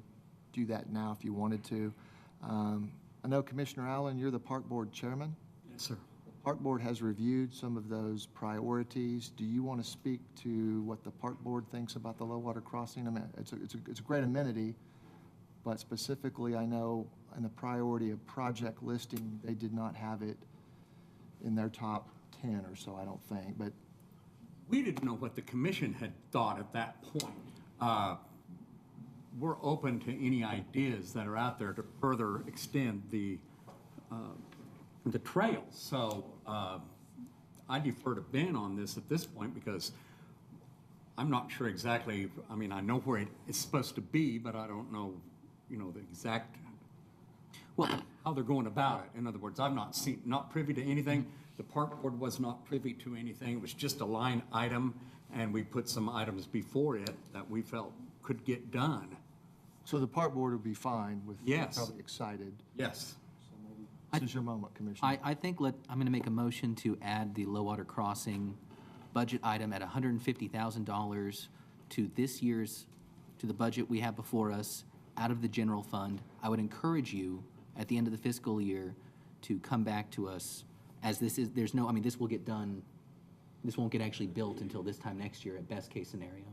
do that now if you wanted to. I know Commissioner Allen, you're the Park Board Chairman. Yes, sir. The Park Board has reviewed some of those priorities. Do you want to speak to what the Park Board thinks about the low water crossing? I mean, it's a great amenity, but specifically, I know in the priority of project listing, they did not have it in their top 10 or so, I don't think, but We didn't know what the commission had thought at that point. We're open to any ideas that are out there to further extend the trail. So I defer to Ben on this at this point because I'm not sure exactly, I mean, I know where it's supposed to be, but I don't know, the exact, how they're going about it. In other words, I've not privy to anything. The Park Board was not privy to anything. It was just a line item, and we put some items before it that we felt could get done. so the Park Board would be fine with, Yes. probably excited. Yes. This is your moment, Commissioner. I think I'm going to make a motion to add the low water crossing budget item at $150,000 to the budget we have before us out of the general fund. I would encourage you at the end of the fiscal year to come back to us as this will get done, this won't get actually built until this time next year at best case scenario.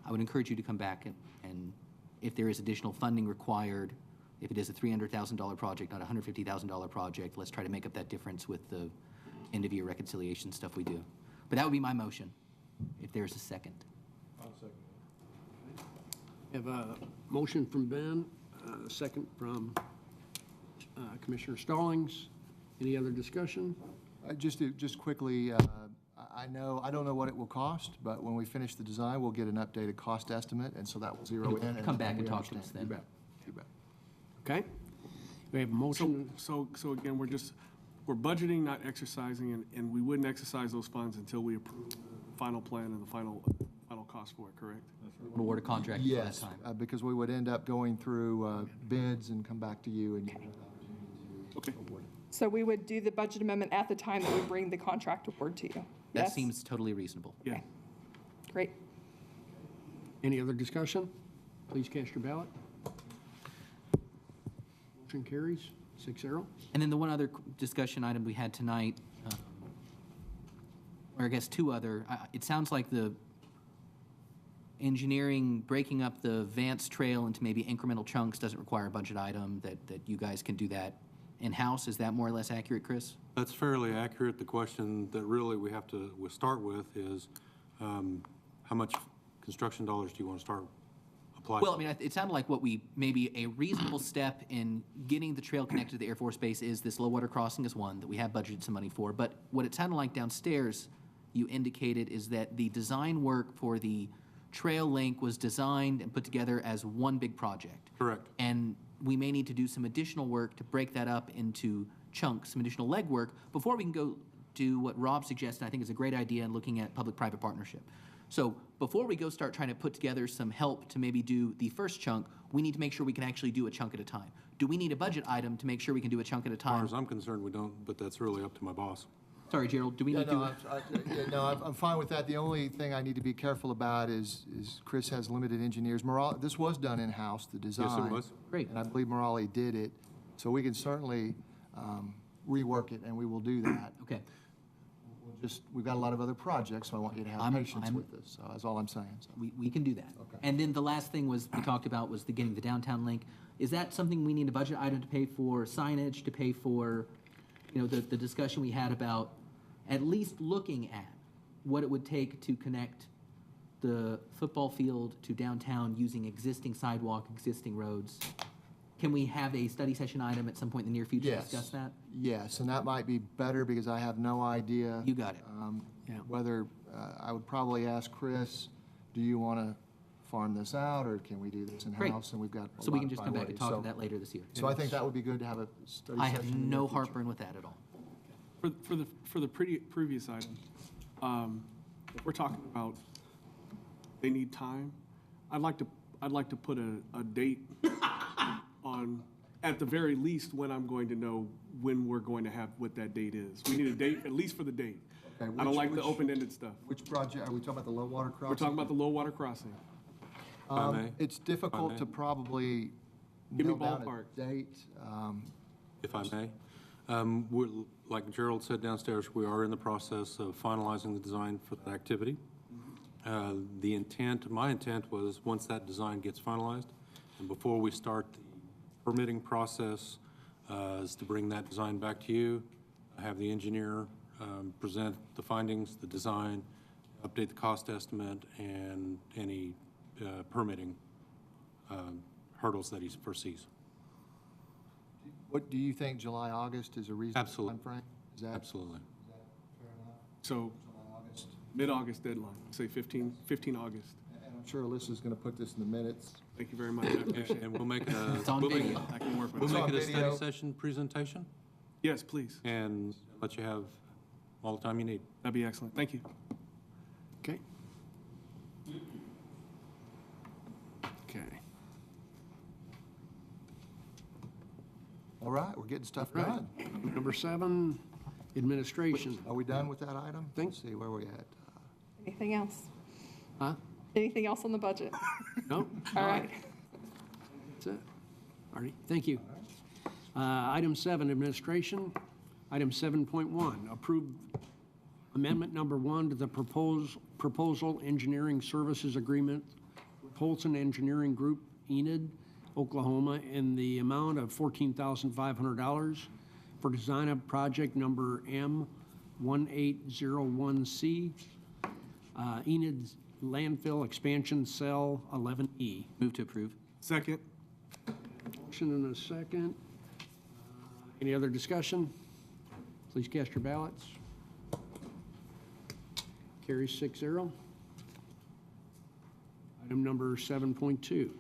I would encourage you to come back and if there is additional funding required, if it is a $300,000 project, not a $150,000 project, let's try to make up that difference with the end of year reconciliation stuff we do. But that would be my motion, if there's a second. We have a motion from Ben, a second from Commissioner Stallings. Any other discussion? Just quickly, I don't know what it will cost, but when we finish the design, we'll get an updated cost estimate, and so that will zero in. Come back and we talk to understand. us then. You bet. You bet. Okay. We have a motion. So again, we're budgeting, not exercising, and we wouldn't exercise those funds until we approve the final plan and the final cost for it, correct? We'll award a contract for that Yes, time. because we would end up going through bids and come back to you and. Okay. So we would do the budget amendment at the time that we bring the contract award to you. That Yes? seems totally reasonable. Yeah. Great. Any other discussion? Please cast your ballot. Motion carries 6-0. And then the one other discussion item we had tonight, or I guess two other, it sounds like the engineering, breaking up the Vance Trail into maybe incremental chunks doesn't require a budget item, that you guys can do that in-house. Is that more or less accurate, Chris? That's fairly accurate. The question that really we have to start with is how much construction dollars do you want to start applying? Well, I mean, it sounded like maybe a reasonable step in getting the trail connected to the Air Force Base is this low water crossing is one that we have budgeted some money for. But what it sounded like downstairs, you indicated, is that the design work for the trail link was designed and put together as one big project. Correct. And we may need to do some additional work to break that up into chunks, some additional legwork, before we can go do what Rob suggested, I think is a great idea in looking at public-private partnership. So before we go start trying to put together some help to maybe do the first chunk, we need to make sure we can actually do a chunk at a time. Do we need a budget item to make sure we can do a chunk at a As far time? as I'm concerned, we don't, but that's really up to my boss. Sorry, Gerald, do we need to? I'm fine with that. The only thing I need to be careful about is Chris has limited engineers. This was done in-house, the design. Yes, it was. Great. And I believe Morale did it, so we can certainly rework it, and we will do that. Okay. We've got a lot of other projects, so I want you to have patience with this, so that's all I'm saying. So. We can do that. Okay. And then the last thing we talked about was getting the downtown link. Is that something we need a budget item to pay for signage, to pay for, the discussion we had about at least looking at what it would take to connect the football field to downtown using existing sidewalk, existing roads? Can we have a study session item at some point in the near future to discuss that? Yes, and that might be better because I have no idea. You got it. Whether, I would probably ask Chris, do you want to farm this out, or can we do this in-house? Great. And we've got So we can just come back and talk about that later this year. So I think that would be good to have a study session. I have in the no near future. heartburn with that at all. For the previous item, we're talking about they need time. I'd like to put a date on, at the very least, when I'm going to know when we're going to have what that date is. We need a date, at least for the date. Okay, I don't like the open-ended stuff. Which project, are we talking about the low water crossing? We're talking about the low water crossing. It's difficult to probably Give me nail down ballpark. a date. If I may, Like Gerald said downstairs, we are in the process of finalizing the design for that activity. My intent was, once that design gets finalized, and before we start the permitting process, is to bring that design back to you, have the engineer present the findings, the design, update the cost estimate, and any permitting hurdles that he foresees. What, do you think July, August is a reasonable Absolutely. timeframe? Is that Absolutely. So mid-August deadline, say 15 August. And I'm sure Alyssa's going to put this in the minutes. Thank you very much. I appreciate it. And we'll make it It's on video. I can work with we'll it. make it a video. study session presentation Yes, please. and let you have all the time you need. That'd be excellent. Thank you. Okay. Okay. All right, we're getting stuff Right. done. Number 7, administration. Are we done with that item? Think- Let's see, where we at? Anything else? Huh? Anything else on the budget? No? All right. That's it. Artie, thank you. Item 7, administration. Item 7.1, approve amendment number 1 to the proposal engineering services agreement with Holson Engineering Group, Enid, Oklahoma, in the amount of $14,500 for design of project number M1801C, Enid Landfill Expansion Cell 11E. Move to approve. Second. Motion and a second. Any other discussion? Please cast your ballots. Carries 6-0. Item number 7.2.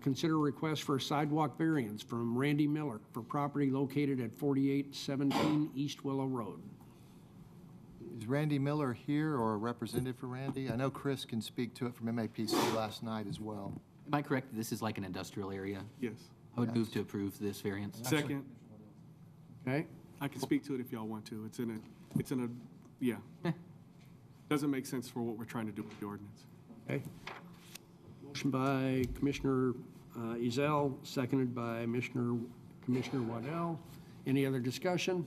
Consider request for a sidewalk variance from Randy Miller for property located at 4817 East Willow Road. Is Randy Miller here or a representative for Randy? I know Chris can speak to it from MAPC last night as well. Am I correct that this is like an industrial area? Yes. I would move to approve this variance. Second. Okay? I can speak to it if y'all want to. It's in a, yeah. Doesn't make sense for what we're trying to do with the ordinance. Okay. Motion by Commissioner Ezell, seconded by Commissioner Waddell. Any other discussion?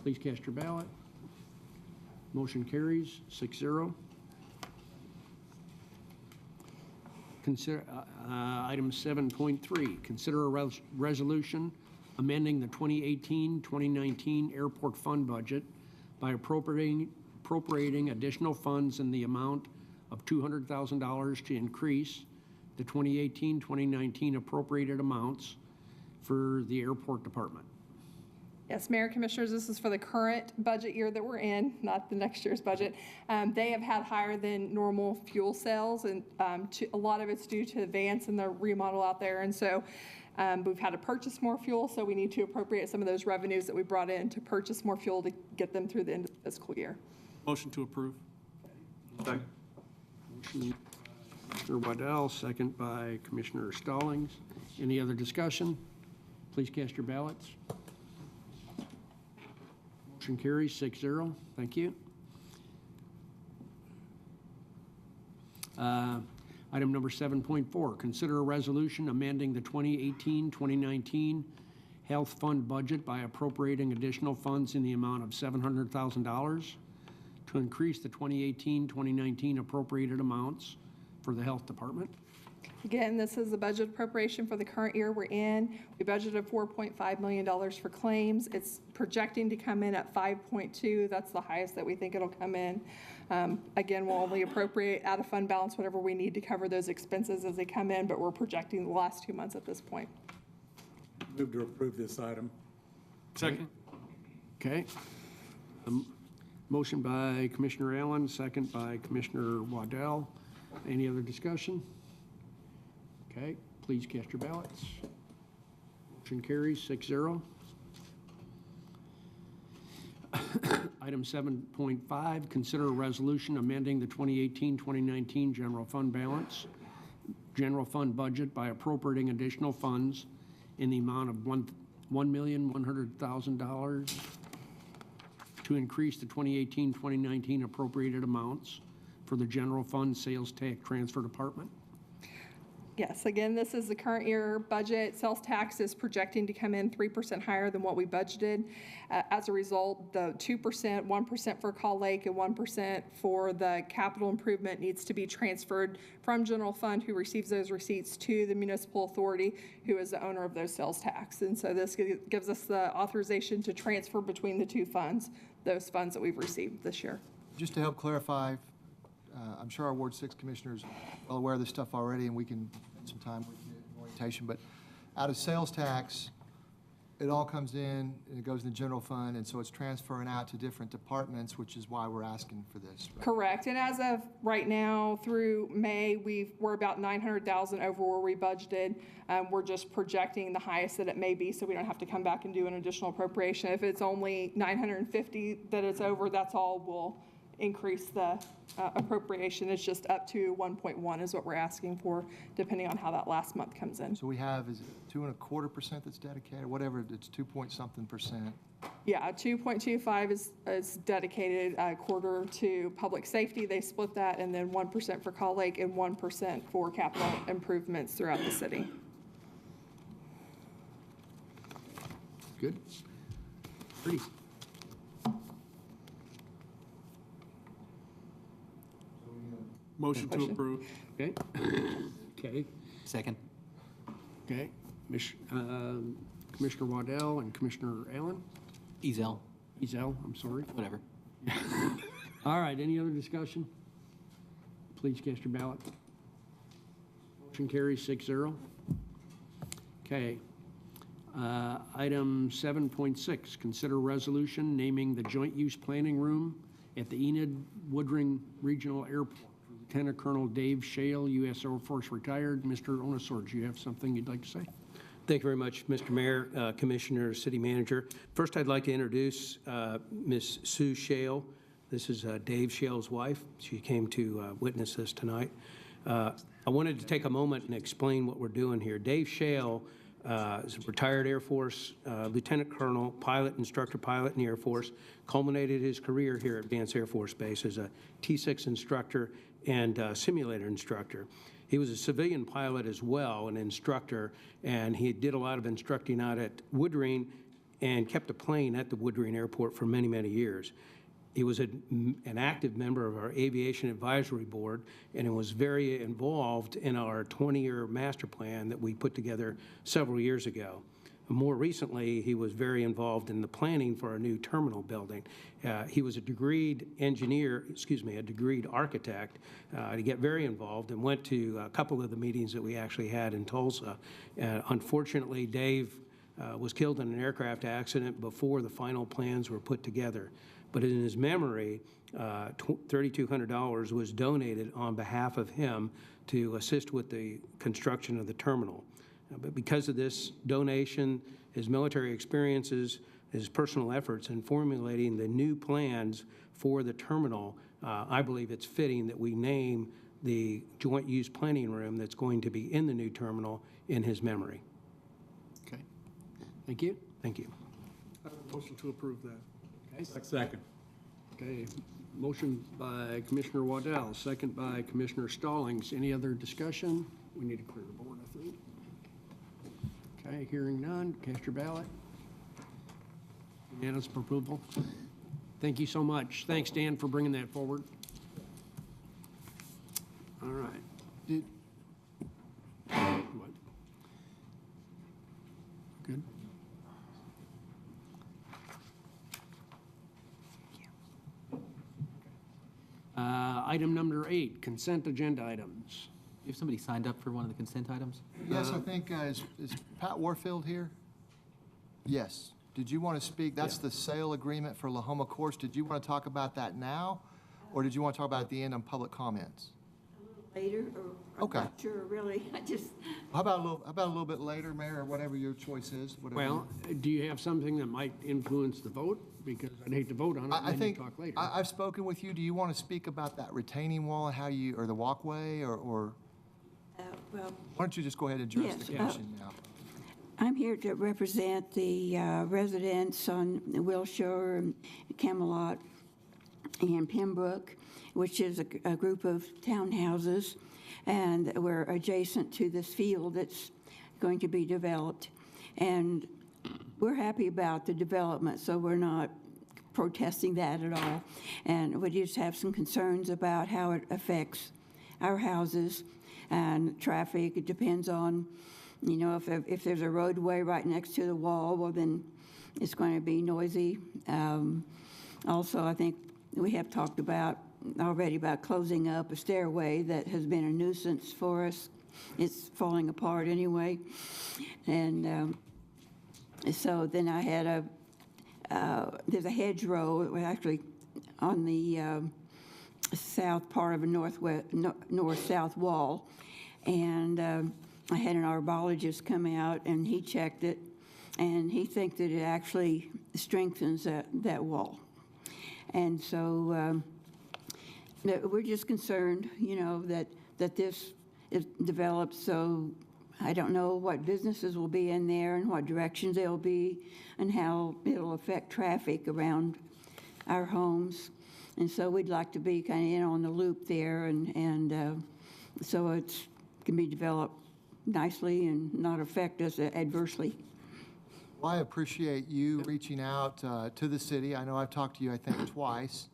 Please cast your ballot. Motion carries 6-0. Consider, item 7.3, consider a resolution amending the 2018-2019 airport fund budget by appropriating additional funds in the amount of $200,000 to increase the 2018-2019 appropriated amounts for the airport department. Yes, Mayor, Commissioners, this is for the current budget year that we're in, not the next year's budget. They have had higher than normal fuel sales, and a lot of it's due to Vance and the remodel out there. And so we've had to purchase more fuel, so we need to appropriate some of those revenues that we brought in to purchase more fuel to get them through the end of the fiscal year. Motion to approve. Second. Motion by Commissioner Waddell, second by Commissioner Stallings. Any other discussion? Please cast your ballots. Motion carries 6-0. Thank you. Item number 7.4, consider a resolution amending the 2018-2019 health fund budget by appropriating additional funds in the amount of $700,000 to increase the 2018-2019 appropriated amounts for the health department. Again, this is the budget appropriation for the current year we're in. We budgeted $4.5 million for claims. It's projecting to come in at 5.2. That's the highest that we think it'll come in. Again, we'll only appropriate out of fund balance whatever we need to cover those expenses as they come in, but we're projecting the last 2 months at this point. Move to approve this item. Second. Okay. Motion by Commissioner Allen, second by Commissioner Waddell. Any other discussion? Okay, please cast your ballots. Motion carries 6-0. Item 7.5, consider a resolution amending the 2018-2019 general fund general fund budget by appropriating additional funds in the amount of $1,100,000 to increase the 2018-2019 appropriated amounts for the general fund sales tax transfer department. Yes, again, this is the current year budget. Sales tax is projecting to come in 3% higher than what we budgeted. As a result, the 2%, 1% for Call Lake, and 1% for the capital improvement needs to be transferred from general fund, who receives those receipts, to the municipal authority, who is the owner of those sales tax. And so this gives us the authorization to transfer between the two funds, those funds that we've received this year. Just to help clarify, I'm sure our Ward 6 commissioners are well aware of this stuff already, and we can spend some time with you in orientation, but out of sales tax, it all comes in, and it goes in the general fund, and so it's transferring out to different departments, which is why we're asking for this. Right? Correct. And as of right now, through May, we're about $900,000 over where we budgeted. We're just projecting the highest that it may be, so we don't have to come back and do an additional appropriation. If it's only $950 that it's over, that's all we'll increase the appropriation. It's just up to 1.1 is what we're asking for, depending on how that last month comes in. So we have, is it 2.25% that's dedicated, whatever, it's 2-point-something%. Yeah, 2.25 is dedicated, a quarter to public safety. They split that, and then 1% for Call Lake and 1% for capital improvements throughout the city. Good. Pretty. Motion to approve. Okay. Okay. Second. Okay. Commissioner Waddell and Commissioner Allen? Ezel. Ezel, I'm sorry. Whatever. All right, any other discussion? Please cast your ballot. Motion carries 6-0. Okay. Item 7.6, consider resolution naming the joint use planning room at the Enid Woodring Regional Airport. Lieutenant Colonel Dave Shale, U.S. Air Force retired. Mr. Onisor, do you have something you'd like to say? Thank you very much, Mr. Mayor, Commissioner, City Manager. First, I'd like to introduce Ms. Sue Shale. This is Dave Shale's wife. She came to witness this tonight. I wanted to take a moment and explain what we're doing here. Dave Shale is a retired Air Force Lieutenant Colonel, instructor pilot in the Air Force, culminated his career here at Vance Air Force Base as a T-6 instructor and simulator instructor. He was a civilian pilot as well, an instructor, and he did a lot of instructing out at Woodring and kept a plane at the Woodring Airport for many, many years. He was an active member of our Aviation Advisory Board and was very involved in our 20-year master plan that we put together several years ago. More recently, he was very involved in the planning for a new terminal building. He was a degreed architect to get very involved, and went to a couple of the meetings that we actually had in Tulsa. Unfortunately, Dave was killed in an aircraft accident before the final plans were put together. But in his memory, $3,200 was donated on behalf of him to assist with the construction of the terminal. But because of this donation, his military experiences, his personal efforts in formulating the new plans for the terminal, I believe it's fitting that we name the joint use planning room that's going to be in the new terminal in his memory. Okay. Thank you. Thank you. Motion to approve that. Okay. Second. Okay. Motion by Commissioner Waddell, second by Commissioner Stallings. Any other discussion? We need to clear the board, I think. Okay, hearing none, cast your ballot. Unanimous approval. Thank you so much. Thanks, Dan, for bringing that forward. All right. What? Good. Item number 8, consent agenda items. You have somebody signed up for one of the consent items? Yes, I think, is Pat Warfield here? Yes. Did you want to speak? That's the sale agreement for Lahoma Course. Did you want to talk about that now, or did you want to talk about it at the end on public comments? Later, or Okay. I'm not sure, really. I just, How about a little bit later, Mayor, or whatever your choice is? Whatever. Well, do you have something that might influence the vote? Because I'd hate to vote on it I and then think you talk later. I've spoken with you. Do you want to speak about that retaining wall, how you, or the walkway, or well, why don't you just go ahead and address the Yes, commission now? I'm here to represent the residents on Wilshire, Camelot, and Pembroke, which is a group of townhouses. and we're adjacent to this field that's going to be developed. And we're happy about the development, so we're not protesting that at all. And we just have some concerns about how it affects our houses and traffic. It depends on, you know, if there's a roadway right next to the wall, well, then it's going to be noisy. Also, I think we have talked about already about closing up a stairway that has been a nuisance for us. It's falling apart anyway. And so then I had there's a hedgerow actually on the south part of a north-south wall. And I had an arborologist come out and he checked it, and he thinks that it actually strengthens that wall. And so we're just concerned, you know, that this is developed. So I don't know what businesses will be in there and what directions they'll be and how it'll affect traffic around our homes. And so we'd like to be kind of in on the loop there, and so it can be developed nicely and not affect us adversely. Well, I appreciate you reaching out to the city. I know I've talked to you, I think, twice.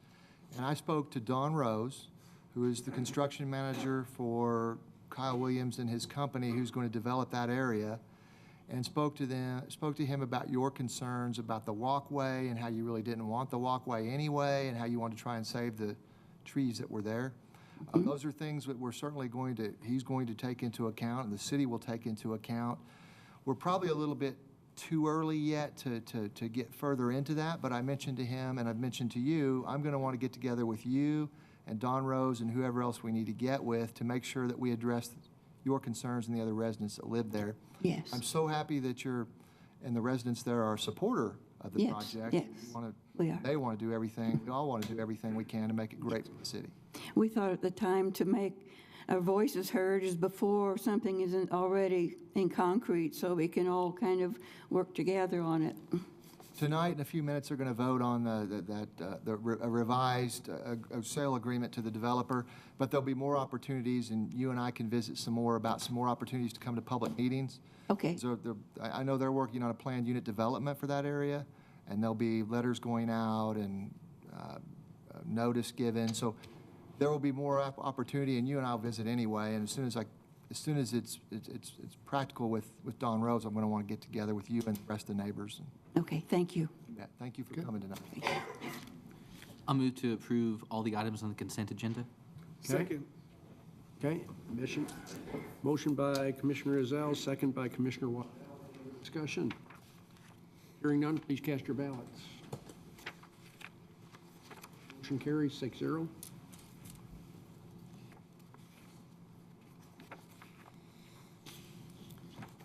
And I spoke to Don Rose, who is the construction manager for Kyle Williams and his company, who's going to develop that area, and spoke to him about your concerns about the walkway and how you really didn't want the walkway anyway, and how you want to try and save the trees that were there. Those are things that we're certainly he's going to take into account, and the city will take into account. We're probably a little bit too early yet to get further into that, but I mentioned to him, and I've mentioned to you, I'm going to want to get together with you and Don Rose and whoever else we need to get with to make sure that we address your concerns and the other residents that live there. Yes. I'm so happy that you're, and the residents there are a supporter of the project. Yes, we are. They want to do everything, we all want to do everything we can to make it great for the city. We thought at the time to make our voices heard is before something isn't already in concrete, so we can all kind of work together on it. Tonight, in a few minutes, they're going to vote on a revised sale agreement to the developer, but there'll be more opportunities, and you and I can visit some more about some more opportunities to come to public meetings. Okay. So I know they're working on a planned unit development for that area, and there'll be letters going out and notice given. So there will be more opportunity, and you and I'll visit anyway. And as soon as it's practical with Don Rose, I'm going to want to get together with you and the rest of the neighbors. Okay, thank you. Yeah, thank you for coming tonight. I'll move to approve all the items on the consent agenda. Second. Okay, motion by Commissioner Ezell, second by Commissioner Watt. Discussion. Hearing none, please cast your ballots. Motion carries 6-0.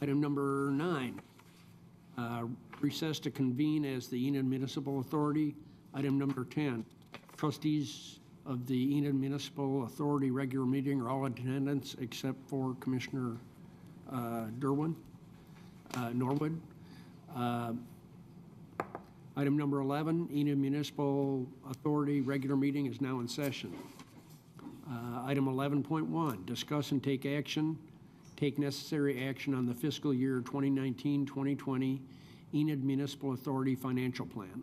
Item number 9, recess to convene as the Enid Municipal Authority. Item number 10, trustees of the Enid Municipal Authority regular meeting are all in attendance except for Commissioner Norwood. Item number 11, Enid Municipal Authority regular meeting is now in session. Item 11.1, discuss and take necessary action on the fiscal year 2019-2020 Enid Municipal Authority financial plan.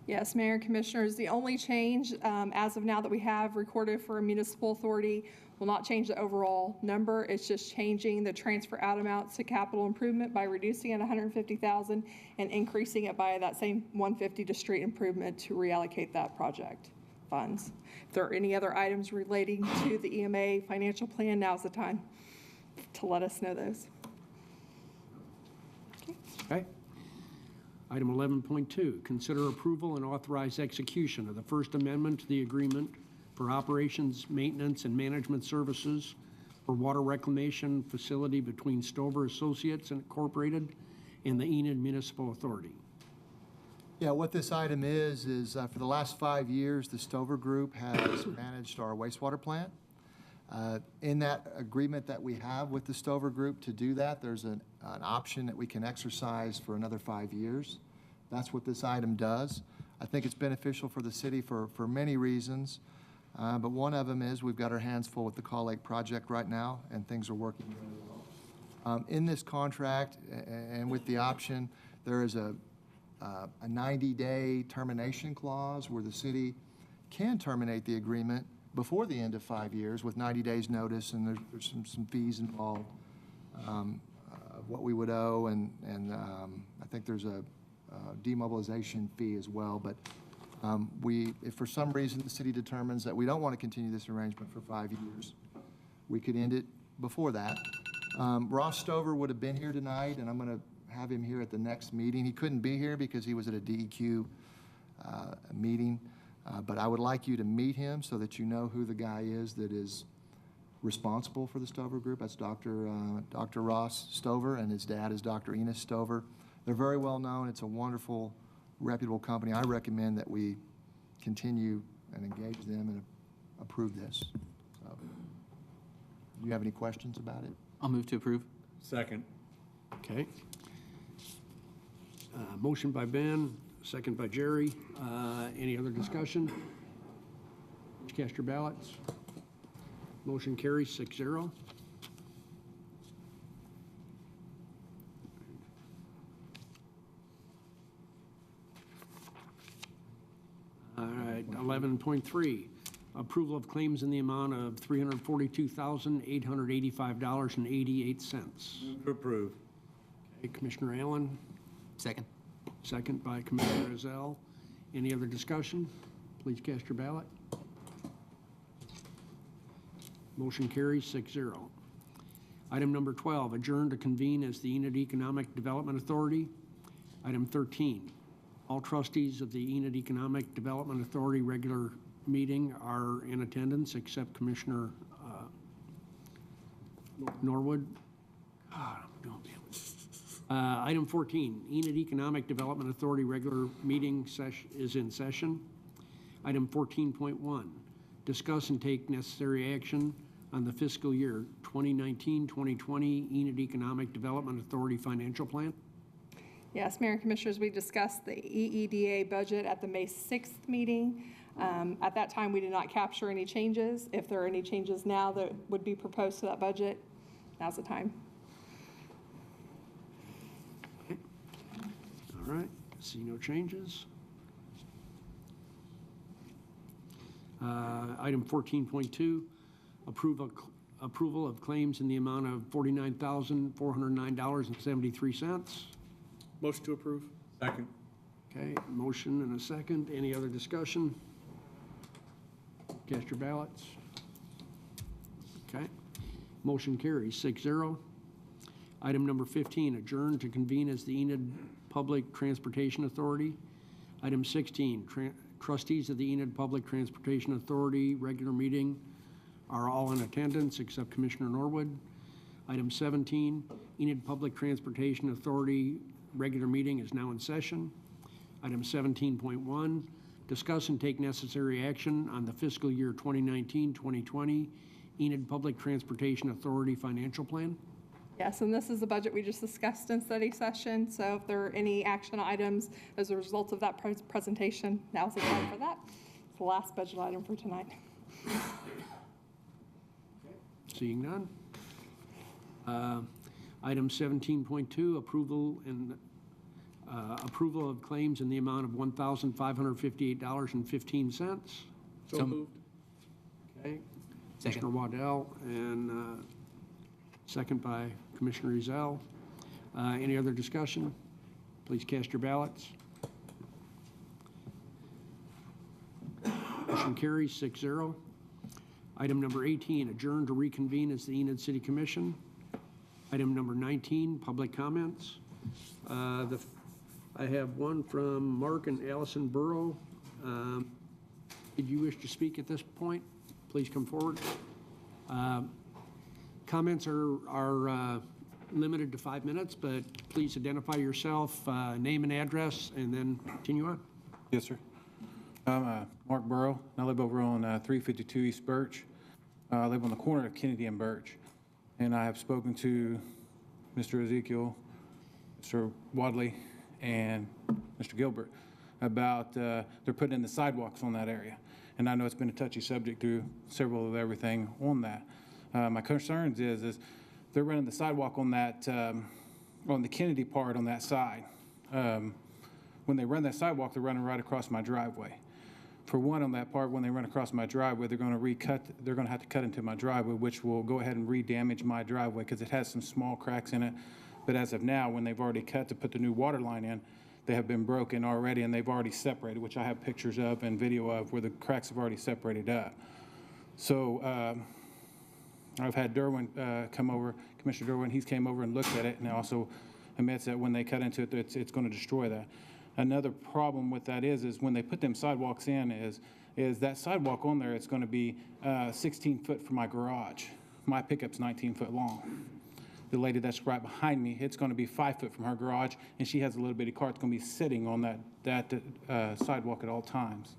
Yes, Mayor and Commissioners, the only change as of now that we have recorded for a municipal authority will not change the overall number. It's just changing the transfer out amounts to capital improvement by reducing it $150,000 and increasing it by that same $150 to street improvement to reallocate that project funds. If there are any other items relating to the EMA financial plan, now's the time to let us know those. Okay. Item 11.2, consider approval and authorize execution of the First Amendment to the agreement for operations, maintenance, and management services for water reclamation facility between Stover Associates Incorporated and the Enid Municipal Authority. Yeah, what this item is for the last 5 years, the Stover Group has managed our wastewater plant. In that agreement that we have with the Stover Group to do that, there's an option that we can exercise for another 5 years. That's what this item does. I think it's beneficial for the city for many reasons. But one of them is we've got our hands full with the Call Lake project right now, and things are working really well. In this contract and with the option, there is a 90-day termination clause where the city can terminate the agreement before the end of 5 years with 90 days notice, and there's some fees involved of what we would owe, and I think there's a demobilization fee as well. But if for some reason the city determines that we don't want to continue this arrangement for 5 years, we could end it before that. Ross Stover would have been here tonight, and I'm going to have him here at the next meeting. He couldn't be here because he was at a DEQ meeting, but I would like you to meet him so that you know who the guy is that is responsible for the Stover Group. That's Dr. Ross Stover, and his dad is Dr. Enid Stover. They're very well known. It's a wonderful, reputable company. I recommend that we continue and engage them and approve this. So, do you have any questions about it? I'll move to approve. Second. Okay. Motion by Ben, second by Jerry. Any other discussion? Please cast your ballots. Motion carries 6-0. All right, 11.3, approval of claims in the amount of $342,885.88. Move to approve. Okay, Commissioner Allen, Second. second by Commissioner Ezell. Any other discussion? Please cast your ballot. Motion carries 6-0. Item number 12, adjourn to convene as the Enid Economic Development Authority. Item 13, all trustees of the Enid Economic Development Authority regular meeting are in attendance except Commissioner Norwood. Item 14, Enid Economic Development Authority regular meeting is in session. Item 14.1, discuss and take necessary action on the fiscal year 2019-2020 Enid Economic Development Authority financial plan. Yes, Mayor and Commissioners, we discussed the EEDA budget at the May 6th meeting. At that time, we did not capture any changes. If there are any changes now that would be proposed to that budget, now's the time. Okay. All right, see no changes. Item 14.2, approval of claims in the amount of $49,409.73. Motion to approve. Second. Okay, motion and a second. Any other discussion? Cast your ballots. Okay, motion carries 6-0. Item number 15, adjourn to convene as the Enid Public Transportation Authority. Item 16, trustees of the Enid Public Transportation Authority regular meeting are all in attendance except Commissioner Norwood. Item 17, Enid Public Transportation Authority regular meeting is now in session. Item 17.1, discuss and take necessary action on the fiscal year 2019-2020 Enid Public Transportation Authority financial plan. Yes, and this is the budget we just discussed in study session. So if there are any action items as a result of that presentation, now's the time for that. It's the last budget item for tonight. Seeing none. Item 17.2, approval of claims in the amount of $1,558.15. So moved. Okay. Commissioner Waddell, and second by Commissioner Ezell. Any other discussion? Please cast your ballots. Motion carries 6-0. Item number 18, adjourn to reconvene as the Enid City Commission. Item number 19, public comments. I have one from Mark and Allison Burrow. Did you wish to speak at this point? Please come forward. Comments are limited to 5 minutes, but please identify yourself, name and address, and then continue on. Yes, sir. I'm Mark Burrow. I live over on 352 East Birch. I live on the corner of Kennedy and Birch. And I have spoken to Mr. Ezekiel, Mr. Wadley, and Mr. Gilbert about they're putting in the sidewalks on that area. and I know it's been a touchy subject through several of everything on that. My concerns is they're running the sidewalk on that, on the Kennedy part on that side. When they run that sidewalk, they're running right across my driveway. For one, on that part, when they run across my driveway, they're going to have to cut into my driveway, which will go ahead and re-damage my driveway because it has some small cracks in it. But as of now, when they've already cut to put the new water line in, they have been broken already, and they've already separated, which I have pictures of and video of where the cracks have already separated up. So I've had Derwin come over, Commissioner Derwin, he's came over and looked at it, and also admits that when they cut into it, it's going to destroy that. Another problem with that is when they put them sidewalks in is that sidewalk on there, it's going to be 16 foot from my garage. My pickup's 19 foot long. The lady that's right behind me, it's going to be 5 foot from her garage, and she has a little bitty car. It's going to be sitting on that sidewalk at all times.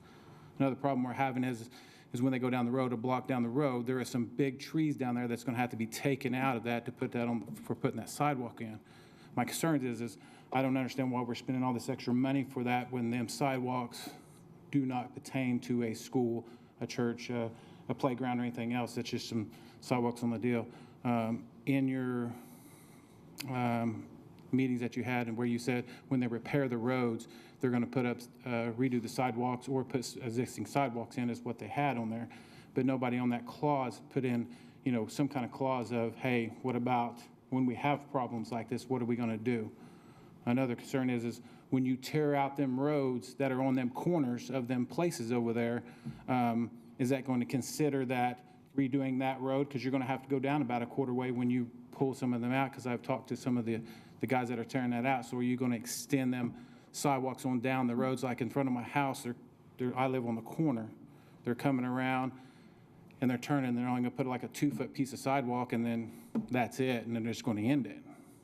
Another problem we're having is when they go down the road, a block down the road, there are some big trees down there that's going to have to be taken out of that to put that on for putting that sidewalk in. My concern is I don't understand why we're spending all this extra money for that when them sidewalks do not pertain to a school, a church, a playground, or anything else. It's just some sidewalks on the deal. In your meetings that you had and where you said when they repair the roads, they're going to put up, redo the sidewalks or put existing sidewalks in is what they had on there. But nobody on that clause put in, some kind of clause of, hey, what about when we have problems like this, what are we going to do? Another concern is when you tear out them roads that are on them corners of them places over there, is that going to consider that redoing that road? Because you're going to have to go down about a quarter way when you pull some of them out, because I've talked to some of the guys that are tearing that out. So are you going to extend them sidewalks on down the roads? Like in front of my house, I live on the corner. They're coming around and they're turning. They're only going to put like a 2 foot piece of sidewalk, and then that's it, and then they're just going to end it.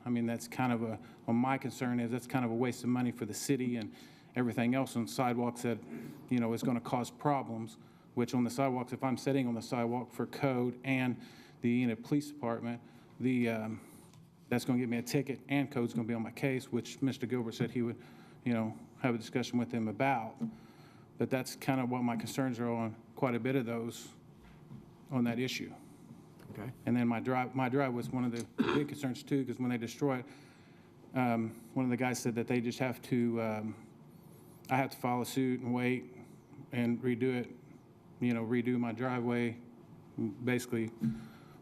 I mean, that's kind of my concern is that's kind of a waste of money for the city and everything else on sidewalks that, is going to cause problems, which on the sidewalks, if I'm sitting on the sidewalk for code and the Enid Police Department, that's going to get me a ticket, and code's going to be on my case, which Mr. Gilbert said he would, have a discussion with them about. But that's kind of what my concerns are on quite a bit of those on that issue. Okay. And then my drive was one of the big concerns too, because when they destroy it, one of the guys said that they just have to, I have to file a suit and wait and redo it, redo my driveway, basically,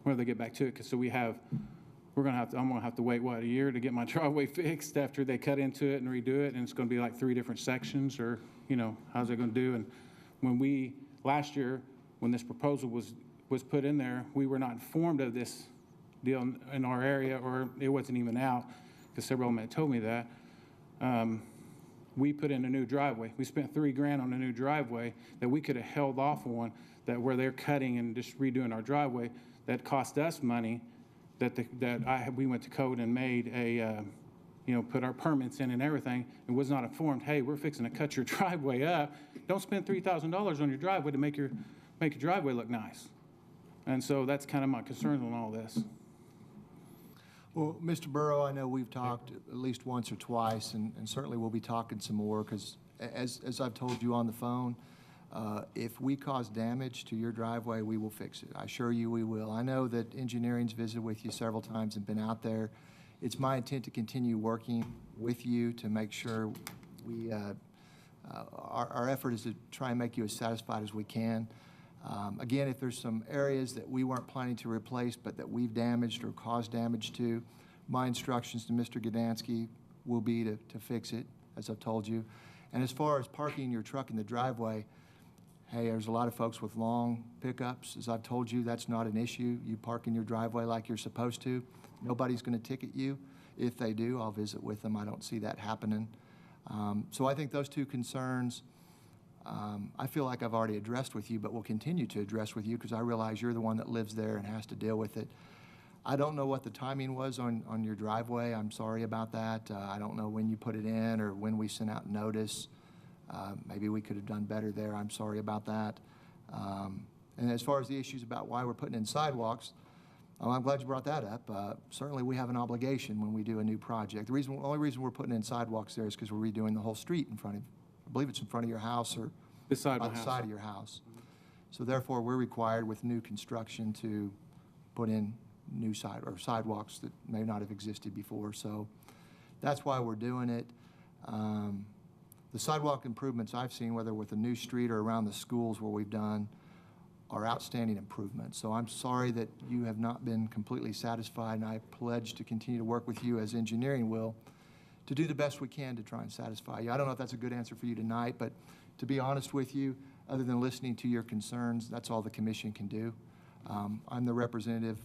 where they get back to it. Cause so I'm gonna have to wait, a year to get my driveway fixed after they cut into it and redo it. And it's gonna be like 3 different sections, or, how's it gonna do? And last year, when this proposal was put in there, we were not informed of this deal in our area, or it wasn't even out, because several of them had told me that. We put in a new driveway. We spent $3 grand on a new driveway that we could have held off on, that where they're cutting and just redoing our driveway, that cost us money, we went to code and made put our permits in and everything, and was not informed, hey, we're fixing to cut your driveway up. Don't spend $3,000 on your driveway to make your driveway look nice. And so that's kind of my concerns on all this. Well, Mr. Burrow, I know we've talked at least once or twice, and certainly we'll be talking some more, because as I've told you on the phone, if we cause damage to your driveway, we will fix it. I assure you we will. I know that engineering's visited with you several times and been out there. It's my intent to continue working with you to make sure our effort is to try and make you as satisfied as we can. Again, if there's some areas that we weren't planning to replace but that we've damaged or caused damage to, my instructions to Mr. Gdansky will be to fix it, as I've told you. And as far as parking your truck in the driveway, hey, there's a lot of folks with long pickups. As I've told you, that's not an issue. You park in your driveway like you're supposed to. Nobody's going to ticket you. If they do, I'll visit with them. I don't see that happening. So I think those two concerns, I feel like I've already addressed with you, but will continue to address with you, because I realize you're the one that lives there and has to deal with it. I don't know what the timing was on your driveway. I'm sorry about that. I don't know when you put it in or when we sent out notice. Maybe we could have done better there. I'm sorry about that. And as far as the issues about why we're putting in sidewalks, I'm glad you brought that up. Certainly we have an obligation when we do a new project. The only reason we're putting in sidewalks there is because we're redoing the whole street in front of, I believe it's in front of your house or beside by my the house. side of your house. So therefore, we're required with new construction to put in new sidewalks that may not have existed before. So that's why we're doing it. The sidewalk improvements I've seen, whether with a new street or around the schools where we've done, are outstanding improvements. So I'm sorry that you have not been completely satisfied, and I pledge to continue to work with you as engineering will to do the best we can to try and satisfy you. I don't know if that's a good answer for you tonight, but to be honest with you, other than listening to your concerns, that's all the commission can do. I'm the representative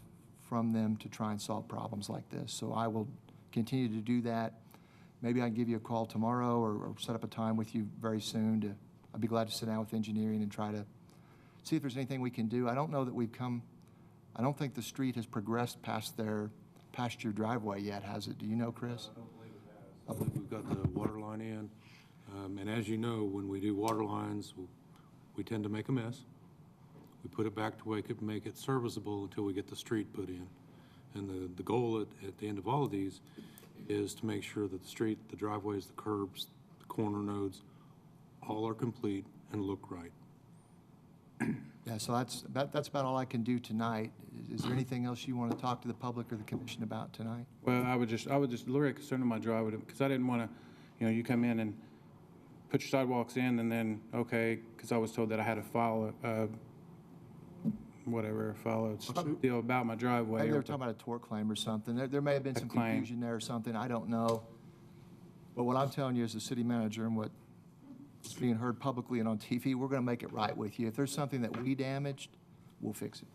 from them to try and solve problems like this. So I will continue to do that. Maybe I can give you a call tomorrow or set up a time with you very soon. I'd be glad to sit down with engineering and try to see if there's anything we can do. I don't know that I don't think the street has progressed past your driveway yet, has it? Do you know, Chris? I don't believe it has. I believe we've got the water line in. And as you know, when we do water lines, we tend to make a mess. We put it back to make it serviceable until we get the street put in. And the goal at the end of all of these is to make sure that the street, the driveways, the curbs, the corner nodes, all are complete and look right. Yeah, so that's about all I can do tonight. Is there anything else you want to talk to the public or the commission about tonight? Well, I would just very concerned in my driveway, because I didn't want to, you come in and put your sidewalks in, and then, okay, because I was told that I had to file a deal about my driveway. Maybe they were talking about a tort claim or something. There may have been some confusion there or something. I don't know. But what I'm telling you as the city manager and what is being heard publicly and on TV, we're going to make it right with you. If there's something that we damaged, we'll fix it.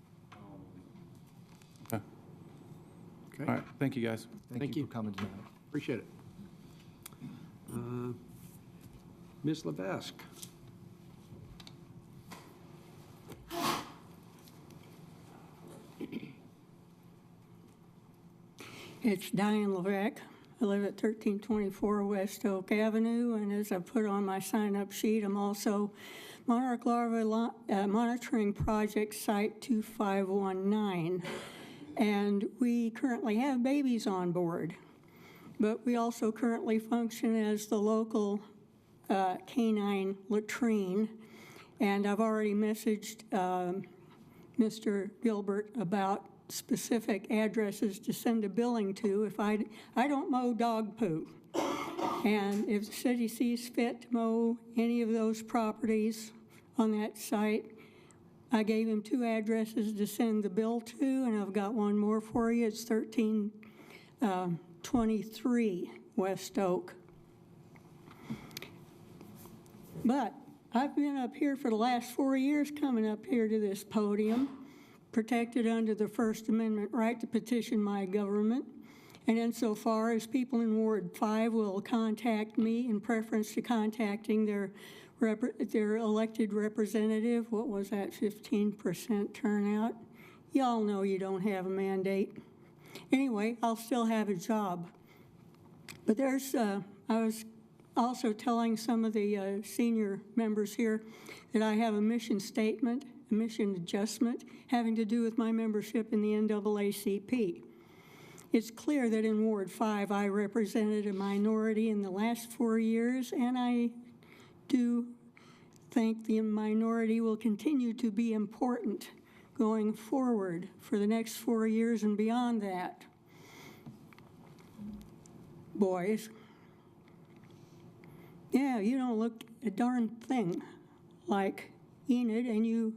Okay. All right. Thank you, guys. Thank you for coming tonight. Appreciate it. Ms. Levesque. It's Diane Levesque. I live at 1324 West Oak Avenue, and as I put on my sign-up sheet, I'm also Monarch Larva Monitoring Project Site 2519. And we currently have babies on board, but we also currently function as the local canine latrine. And I've already messaged Mr. Gilbert about specific addresses to send a billing to if I don't mow dog poo. And if the city sees fit to mow any of those properties on that site, I gave him 2 addresses to send the bill to, and I've got one more for you. It's 1323 West Oak. But I've been up here for the last 4 years, coming up here to this podium, protected under the First Amendment right to petition my government. And insofar as people in Ward 5 will contact me in preference to contacting their elected representative, what was that, 15% turnout? Y'all know you don't have a mandate. Anyway, I'll still have a job. But I was also telling some of the senior members here that I have a mission statement, a mission adjustment, having to do with my membership in the NAACP. It's clear that in Ward 5, I represented a minority in the last 4 years, and I do think the minority will continue to be important going forward for the next 4 years and beyond that. Boys, yeah, you don't look a darn thing like Enid, and you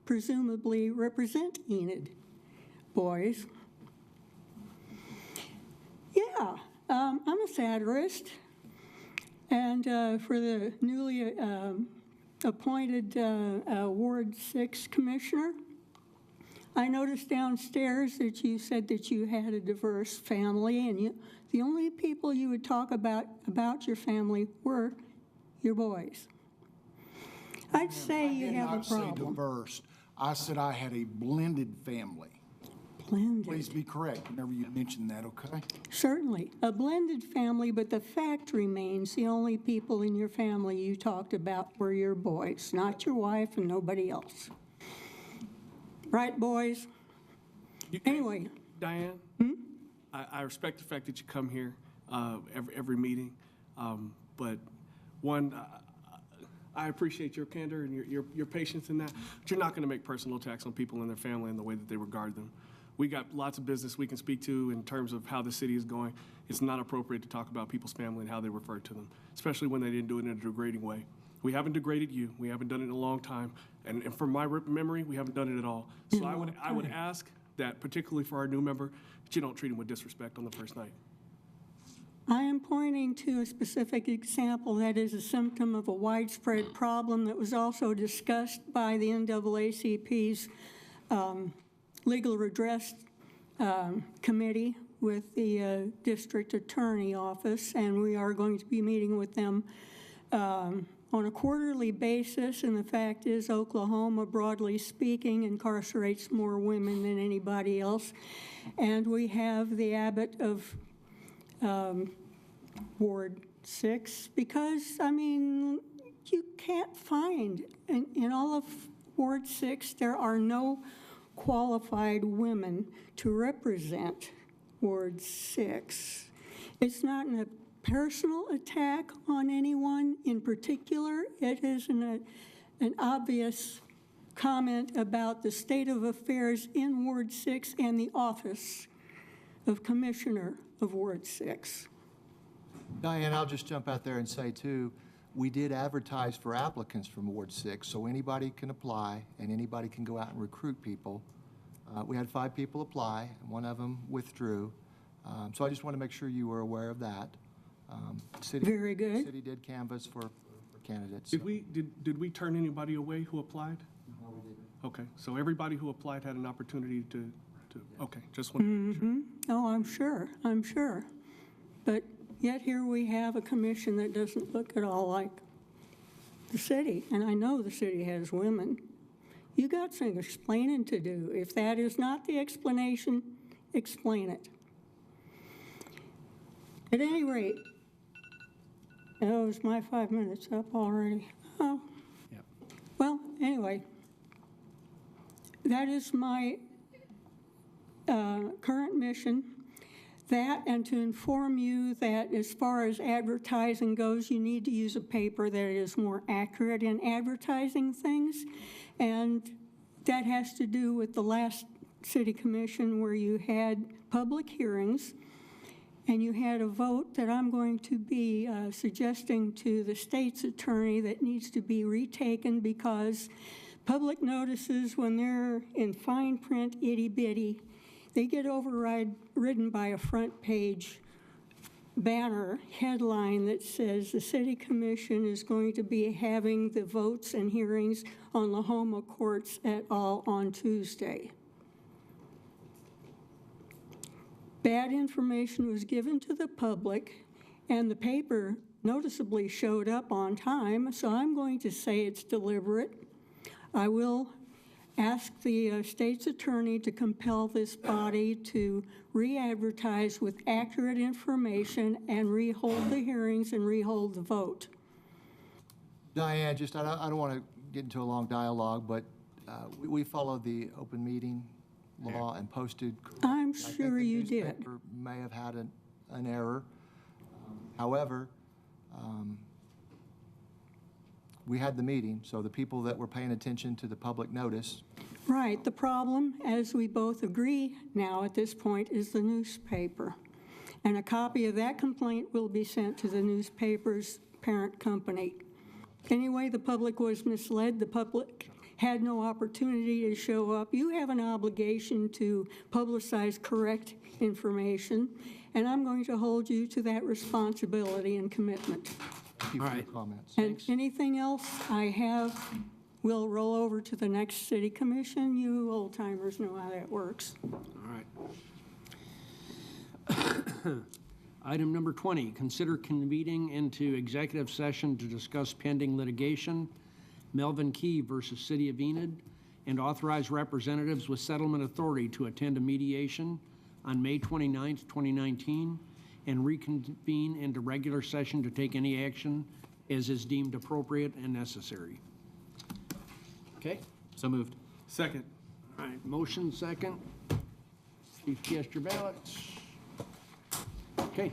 presumably represent Enid. Boys. Yeah, I'm a satirist, and for the newly appointed Ward 6 commissioner, I noticed downstairs that you said that you had a diverse family, and the only people you would talk about your family were your boys. I'd say you have a problem. I did not say diverse. I said I had a blended family. Blended. Please be correct whenever you mention that, okay? Certainly. A blended family, but the fact remains the only people in your family you talked about were your boys, not your wife and nobody else. Right, boys? Anyway. Diane, I respect the fact that you come here every meeting, but one, I appreciate your candor and your patience in that, but you're not going to make personal attacks on people and their family and the way that they regard them. We got lots of business we can speak to in terms of how the city is going. It's not appropriate to talk about people's family and how they refer to them, especially when they didn't do it in a degrading way. We haven't degraded you. We haven't done it in a long time. And from my memory, we haven't done it at all. So I would ask that, particularly for our new member, that you don't treat him with disrespect on the first night. I am pointing to a specific example that is a symptom of a widespread problem that was also discussed by the NAACP's Legal Redress Committee with the District Attorney Office, and we are going to be meeting with them on a quarterly basis. And the fact is, Oklahoma, broadly speaking, incarcerates more women than anybody else. And we have the Abbott of Ward 6, because, I mean, you can't find, in all of Ward 6, there are no qualified women to represent Ward 6. It's not a personal attack on anyone in particular. It is an obvious comment about the state of affairs in Ward 6 and the office of Commissioner of Ward 6. Diane, I'll just jump out there and say, too, we did advertise for applicants from Ward 6, so anybody can apply and anybody can go out and recruit people. We had 5 people apply, and 1 of them withdrew. So I just want to make sure you were aware of that. Very good. The city did canvass for candidates. Did we turn anybody away who applied? No, we didn't. Okay, so everybody who applied had an opportunity to okay, just want to make sure. Oh, I'm sure. But yet here we have a commission that doesn't look at all like the city, and I know the city has women. You got some explaining to do. If that is not the explanation, explain it. At any rate, oh, is my 5 minutes up already? Oh. Yep. Well, anyway, that is my current mission. That, and to inform you that as far as advertising goes, you need to use a paper that is more accurate in advertising things. And that has to do with the last city commission where you had public hearings and you had a vote that I'm going to be suggesting to the state's attorney that needs to be retaken, because public notices, when they're in fine print, itty bitty, they get overridden by a front page banner headline that says the city commission is going to be having the votes and hearings on Lahoma courts et al. On Tuesday. Bad information was given to the public, and the paper noticeably showed up on time, so I'm going to say it's deliberate. I will ask the state's attorney to compel this body to re-advertise with accurate information and rehold the hearings and rehold the vote. Diane, just, I don't want to get into a long dialogue, but we followed the open meeting law and posted. I'm sure you did. The newspaper may have had an error. However, we had the meeting, so the people that were paying attention to the public notice. Right. The problem, as we both agree now at this point, is the newspaper. And a copy of that complaint will be sent to the newspaper's parent company. Anyway, the public was misled. The public had no opportunity to show up. You have an obligation to publicize correct information, and I'm going to hold you to that responsibility and commitment. Thank you for your comments. And anything else I have will roll over to the next city commission. You old timers know how that works. All right. Item number 20, consider convening into executive session to discuss pending litigation, Melvin Key versus City of Enid, and authorize representatives with settlement authority to attend a mediation on May 29th, 2019, and reconvene into regular session to take any action as is deemed appropriate and necessary. Okay? So moved. Second. All right, motion second. Please cast your ballots. Okay.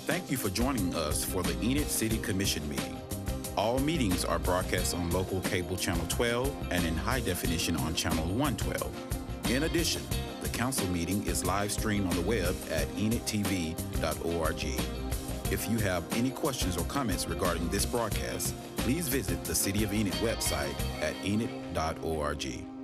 Thank you for joining us for the Enid City Commission meeting. All meetings are broadcast on local cable channel 12 and in high definition on channel 112. In addition, the council meeting is live streamed on the web at enidtv.org. If you have any questions or comments regarding this broadcast, please visit the City of Enid website at enid.org.